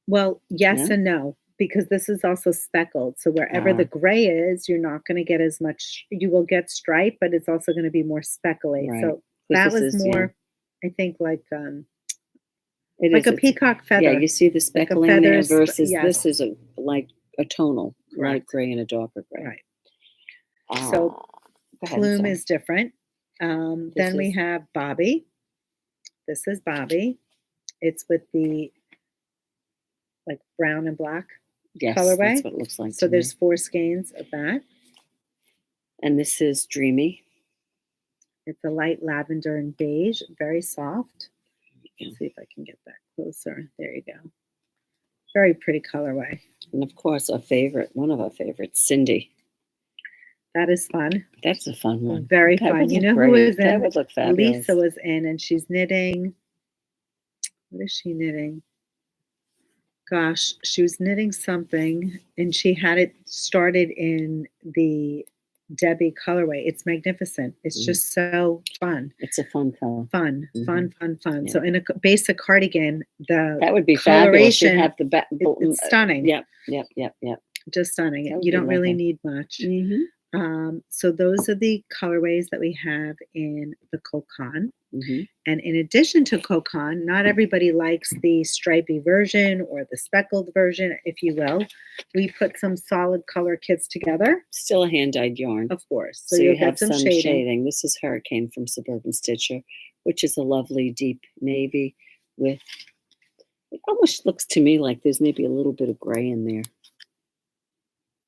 Well, yes Yeah? and no, because this is also speckled. So wherever the gray is, you're not going to get as much. You will get stripe, but it's also going to be more speckly. Right. So 'Cause that this was is, more, I think, like It a is. It's- peacock feather. Yeah, you see the Like a speckling there feather versus yes. this is like a tonal, light Correct. gray and a darker gray. Right. So go ahead, Plume sorry. is different. Then we is- have Bobby. This is Bobby. It's with the like brown and black yes, colorway. that's what it looks like. So to there's me. 4 skeins of that. And this is Dreamy. It's a light lavender and beige, very soft. Yeah. Let's see if I can get that closer. There you go. Very pretty colorway. And of course, one of our favorites, Cindy. That is fun. That's a fun one. Very That fun. would You look know great. who is That in? would look fabulous. Lisa was in, and she's knitting. What is she knitting? Gosh, she was knitting something, and she had it started in the Debbie colorway. It's magnificent. It's just so fun. It's a fun color. Fun. Yeah. So in a basic cardigan, That would be fabulous. You'd coloration, have the back. it's stunning. Yep. Just stunning. That would You be don't really lovely. need much. Mm-hmm. So those are the colorways that we have in the Kokan. Mm-hmm. And in addition to Kokan, not everybody likes the stripy version or the speckled version, if you will. We put some solid color kits together, Still a hand-dyed yarn. of course. So you'll you have get some shading. This is Hurricane from Suburban Stitcher, which is a lovely deep navy with, it almost looks to me like there's maybe a little bit of gray in there.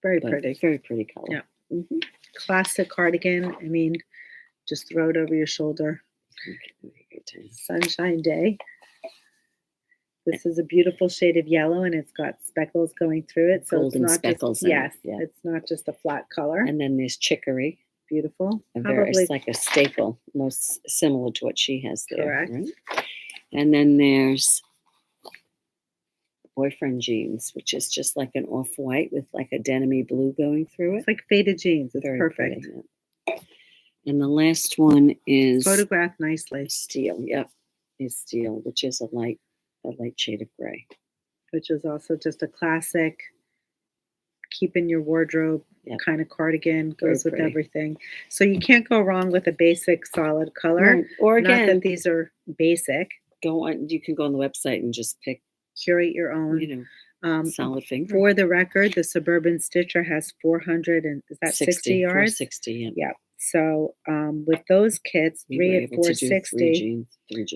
Very But pretty. Very pretty color. Yeah. Mm-hmm. Classic cardigan. I mean, just throw it over your shoulder. Sunshine day. This is a beautiful shade of yellow, and it's got speckles going through it. So Golden it's not speckles just in it, yes, yeah. it's not just a flat color. And then there's Chicory. Beautiful. It's like a staple, most similar to what she has there. Correct. Right? And then there's Boyfriend Jeans, which is just like an off-white with like a denim blue going through it. It's like faded jeans. It's Very perfect. pretty, yeah. And the last one is photographed nicely. Steel. Yep, is Steel, which is a light shade of gray. Which is also just a classic, keep in your wardrobe kind of cardigan, goes with everything. So you can't go wrong with a basic solid color. Right. Or again, not that these are basic. You can go on the website and just curate your own. You know, solid finger. For the record, the Suburban Stitcher has 400 and is that 60 yards? 460. Yeah. So with those kits, we 3 at 460, 3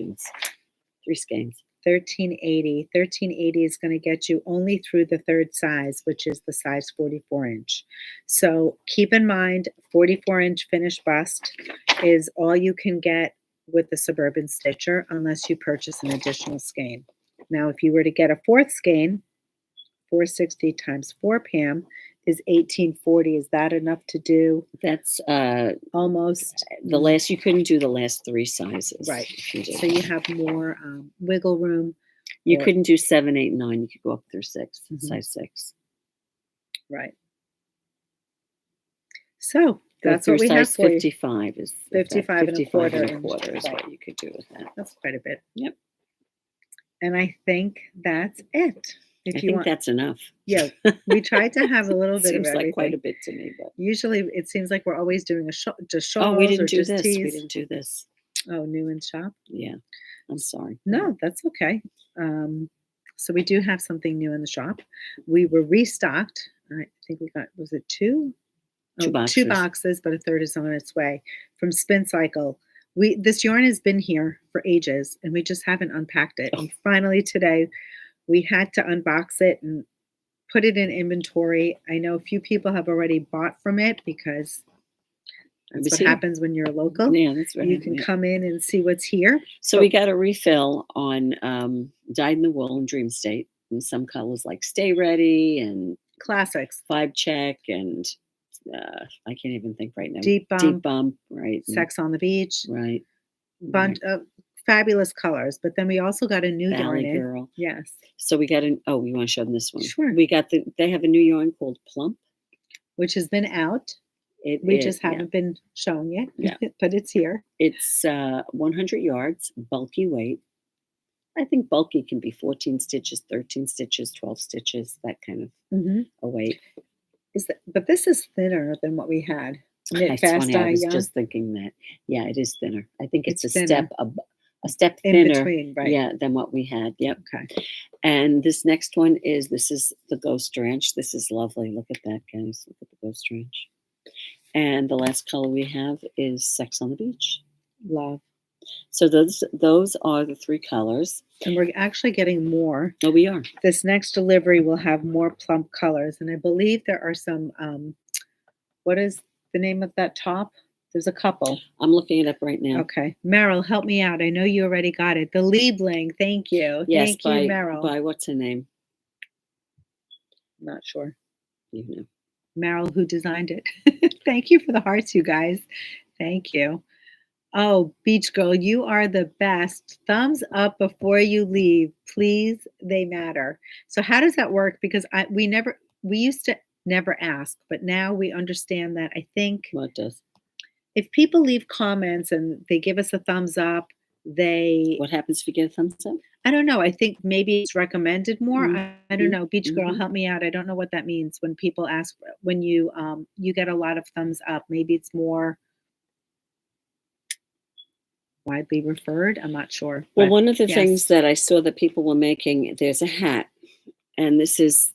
skeins. 1380. 1380 is going to get you only through the third size, which is the size 44-inch. So keep in mind, 44-inch finished bust is all you can get with the Suburban Stitcher unless you purchase an additional skein. Now, if you were to get a fourth skein, 460 times 4, Pam, is 1840. Is that enough to do? That's almost the last. You couldn't do the last 3 sizes, right? So you have more wiggle room. You couldn't do 7, 8, 9. You could go up through 6, size 6. Right. So that's what we have for 55 you. Is 55 and a quarter is what you could do with that. That's quite a bit. Yep. And I think that's it. I think that's enough. Yeah, we tried to have a little bit of everything. Seems like quite a bit to me, but usually it seems like we're always doing just shawls. Oh, we didn't do just this. tees. We didn't do this. Oh, new in shop. Yeah, I'm sorry. No, that's okay. So we do have something new in the shop. We were restocked. I think we got, was it 2? 2 boxes. 2 boxes, but a third is on its way from Spincycle. This yarn has been here for ages, and we just haven't unpacked it. And finally today, we had to unbox it and put it in inventory. I know a few people have already bought from it because that's what happens when you're local. Yeah, that's right. You can come in and see what's here. So we got a refill on Dyed in the Wool and Dream State in some colors like Stay Ready and classics, 5 Check and I can't even think right now. Deep Bump, right? Sex on the Beach, right? Bunch of fabulous colors. But then we also got a new Valley yarn. Girl. Yes. So we got we want to show them this one. Sure. We got they have a new yarn called Plump, which has been out. We just haven't been showing it. Yeah. But it's here. It's 100 yards, bulky weight. I think bulky can be 14 stitches, 13 stitches, 12 stitches, that kind of a weight. But this is thinner than what we had. It's funny, I was just thinking that. Yeah, it is thinner. I think it's a step thinner in between, right? Yeah, than what we had. Yep. Okay. And this next one is the Ghost Ranch. This is lovely. Look at that, guys. Look at the Ghost Ranch. And the last color we have is Sex on the Beach. Love. So those are the 3 colors. And we're actually getting more. Oh, we are. This next delivery will have more plump colors. And I believe there are some, what is the name of that top? There's a couple. I'm looking it up right now. Okay. Meryl, help me out. I know you already got it. The Liebling. Thank you. Yes, Thank you, Meryl. By what's her name? Not sure. You know. Meryl, who designed it. Thank you for the hearts, you guys. Thank you. Oh, Beach Girl, you are the best. Thumbs up before you leave. Please, they matter. So how does that work? Because we used to never ask, but now we understand that. I think what does? If people leave comments and they give us a thumbs up, what happens if you get a thumbs up? I don't know. I think maybe it's recommended more. I don't know. Beach Girl, help me out. I don't know what that means when people ask, when you get a lot of thumbs up. Maybe it's more widely referred. I'm not sure. Well, one of the things that I saw that people were making, there's a hat, and this is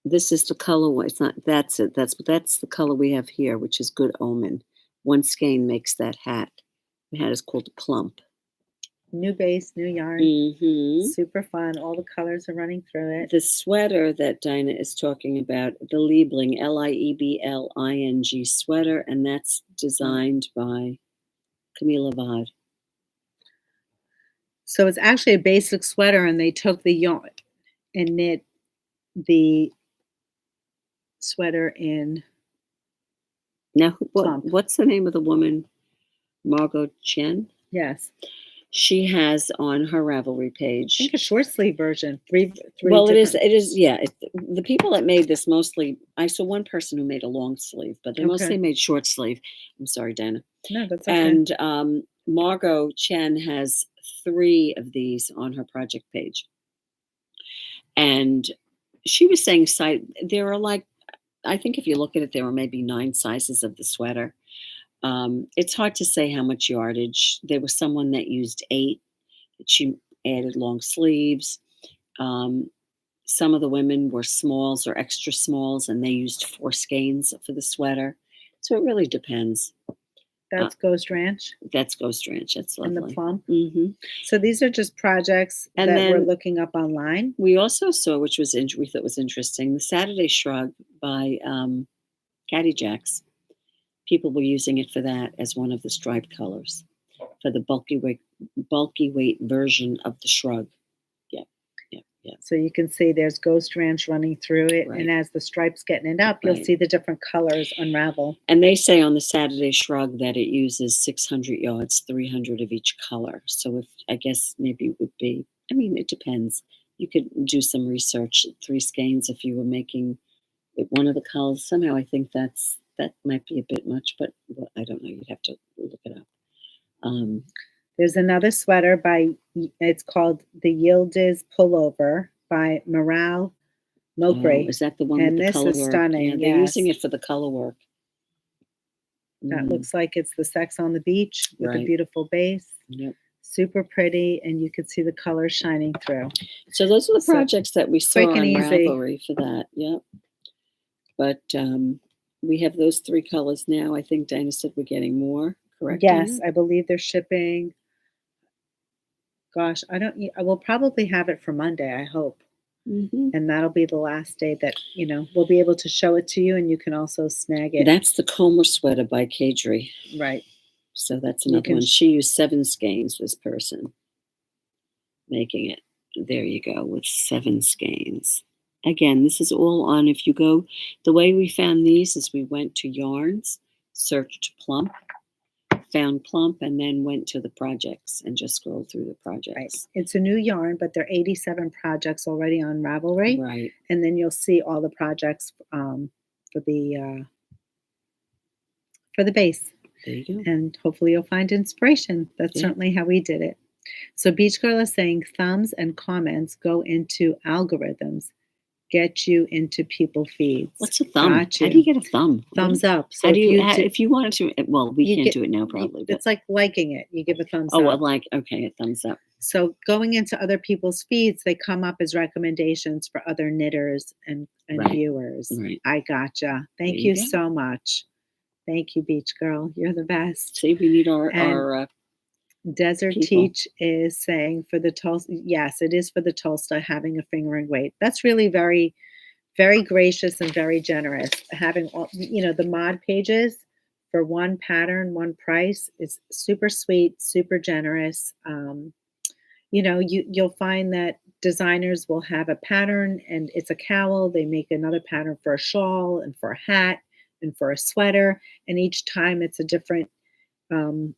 the colorway. It's not. That's it. That's the color we have here, which is Good Omen. One skein makes that hat. The hat is called Plump. New base, new yarn. Super fun. All the colors are running through it. The sweater that Dina is talking about, the Liebling, Liebling sweater, and that's designed by Camila Vod. So it's actually a basic sweater, and they took the yarn and knit the sweater in. Now, what's the name of the woman? Margot Chen? Yes. She has on her Ravelry page. I think a short sleeve version. Three. Well, different. it is. Yeah. The people that made this mostly, I saw one person who made a long sleeve, but they mostly made short sleeve. I'm sorry, Dana. No, that's okay. And Margot Chen has 3 of these on her project page. And she was saying there are like, I think if you look at it, there were maybe 9 sizes of the sweater. It's hard to say how much yardage. There was someone that used 8. She added long sleeves. Some of the women were smalls or extra smalls, and they used 4 skeins for the sweater. So it really depends. That's Ghost Ranch. That's Ghost Ranch. That's lovely. And the plum. Mm-hmm. So these are just projects that we're looking up online. We also saw, which we thought was interesting, the Saturday Shrug by Caddy Jacks. People were using it for that as one of the striped colors for the bulky weight version of the shrug. Yeah. So you can see there's Ghost Ranch running through it. Right. And as the stripes getting it up, you'll see the different colors unravel. And they say on the Saturday Shrug that it uses 600 yards, 300 of each color. So I guess maybe it would be, it depends. You could do some research, 3 skeins if you were making one of the colors. Somehow I think that might be a bit much, but I don't know. You'd have to look it up. There's another sweater it's called the Yildiz Pullover by Morale Mokri. Is that the one with the color work? And this is stunning. Yeah, they're using it for the color work. That looks like it's the Sex on the Beach with a beautiful base. Yep. Super pretty, and you could see the colors shining through. So those are the projects that we saw on Ravelry for that. Yep. But we have those 3 colors now. I think Dana said we're getting more. Correct? Yes, Dana? I believe they're shipping. Gosh, I will probably have it for Monday, I hope. Mm-hmm. And that'll be the last day that, we'll be able to show it to you, and you can also snag it. That's the Kraemer sweater by Kadri. Right. So that's another one. She used 7 skeins, this person, making it. There you go, with 7 skeins. Again, this is all on, if you go, the way we found these is we went to Yarns, searched Plump, found Plump, and then went to the projects and just scrolled through the projects. Right. It's a new yarn, but there are 87 projects already on Ravelry. Right. And then you'll see all the projects for the base. There you go. And hopefully you'll find inspiration. That's certainly how we did it. So Beach Girl is saying thumbs and comments go into algorithms. Get you into people feeds. What's a thumb? How do you get a thumb? Thumbs up. So if you wanted to, well, we can't do it now probably. It's like liking it. You give a thumbs up. Oh, okay, a thumbs up. So going into other people's feeds, they come up as recommendations for other knitters and viewers. Right. I gotcha. Thank you so much. Thank you, Beach Girl. You're the best. See, we need our Desert people. Teach is saying for the Tolsta, yes, it is for the Tolsta having a fingering weight. That's really very, very gracious and very generous. Having all, the mod pages for one pattern, one price is super sweet, super generous. You'll find that designers will have a pattern and it's a cowl. They make another pattern for a shawl and for a hat and for a sweater. And each time it's a different, price.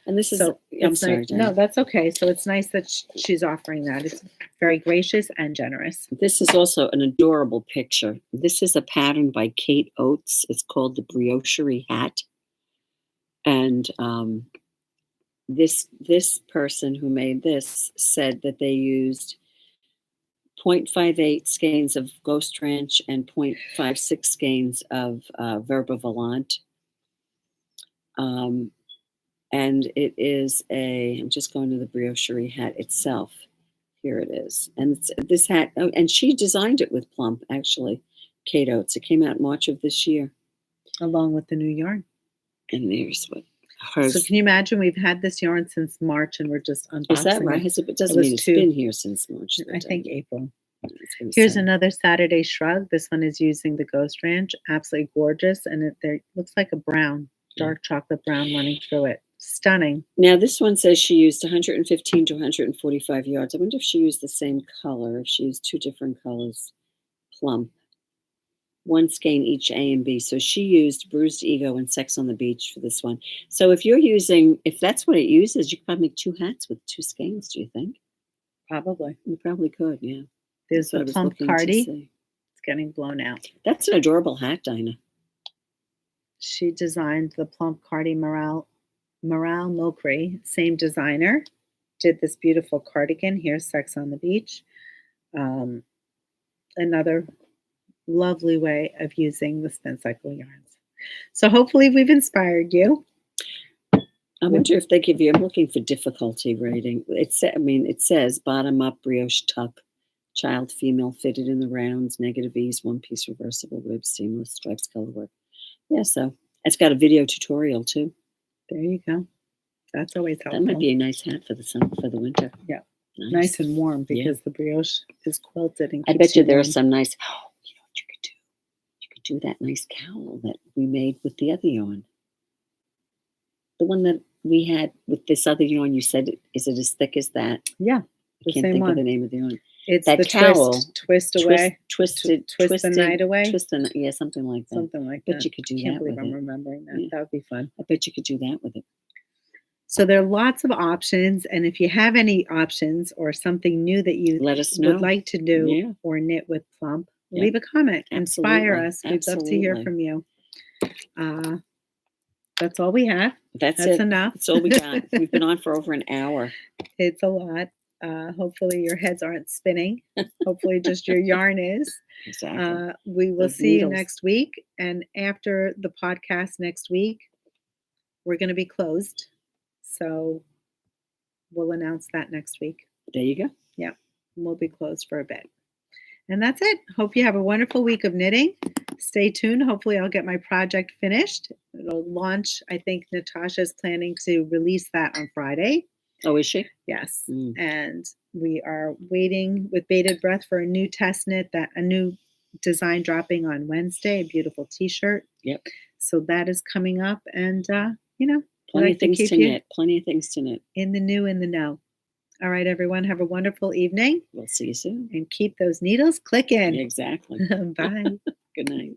And this is, I'm sorry. Nice. No, that's okay. So it's nice that she's offering that. It's very gracious and generous. This is also an adorable picture. This is a pattern by Kate Oates. It's called the Briocherie Hat. And this person who made this said that they used 0.58 skeins of Ghost Ranch and 0.56 skeins of Verba Volant. And it is I'm just going to the Briocherie hat itself. Here it is. And it's this hat, and she designed it with Plump, actually, Kate Oates. It came out March of this year. Along with the new yarn. And there's what hers. So can you imagine we've had this yarn since March and we're just unboxing Is that right? It doesn't mean it's been here since March. I think April. Here's another Saturday Shrug. This one is using the Ghost Ranch. Absolutely gorgeous. And it looks like a brown, dark chocolate brown running through it. Stunning. Now, this one says she used 115 to 145 yards. I wonder if she used the same color, if she used 2 different colors. Plump. one skein each A and B. So she used Bruised Ego and Sex on the Beach for this one. So if that's what it uses, you could probably make 2 hats with 2 skeins, do you think? Probably. You probably could, yeah. There's the plump cardi. It's getting blown out. That's an adorable hat, Dina. She designed the plump cardi Morale Mokri, same designer. Did this beautiful cardigan. Here's Sex on the Beach. Another lovely way of using the Spincycle yarns. So hopefully we've inspired you. I wonder if they give you, I'm looking for difficulty rating. It says bottom up brioche tuck, child female fitted in the rounds, negative ease, one piece reversible ribs, seamless stripes color work. Yeah, so it's got a video tutorial too. There you go. That's always helpful. That might be a nice hat for the winter. Yeah. Nice and warm because the brioche is quilted and I bet you there are some nice, you know what you could do? You could do that nice cowl that we made with the other yarn. The one that we had with this other yarn, you said, is it as thick as that? Yeah. I can't think of the name of the yarn. It's that the cowl. Twist away. Twist the night away. Yeah, something like that. Something like that. But you could do I can't that believe with I'm it. remembering that. Yeah. That would be fun. I bet you could do that with it. So there are lots of options. And if you have any options or something new that you let us know. Would like to do or knit with Plump, leave a comment. Inspire us. We'd love to hear from you. That's all we have. That's enough. That's all we got. We've been on for over an hour. It's a lot. Hopefully your heads aren't spinning. Hopefully just your yarn is. Exactly. We will see you next week. And after the podcast next week, we're going to be closed. So we'll announce that next week. There you go. Yeah. We'll be closed for a bit. And that's it. Hope you have a wonderful week of knitting. Stay tuned. Hopefully I'll get my project finished. It'll launch. I think Natasja is planning to release that on Friday. Oh, is she? Yes. And we are waiting with bated breath for a new test knit, a new design dropping on Wednesday, a beautiful t-shirt. Yep. So that is coming up. And, plenty of things to knit. Plenty of things to knit. In the new, in the know. All right, everyone. Have a wonderful evening. We'll see you soon. And keep those needles clicking. Exactly. Bye. Good night.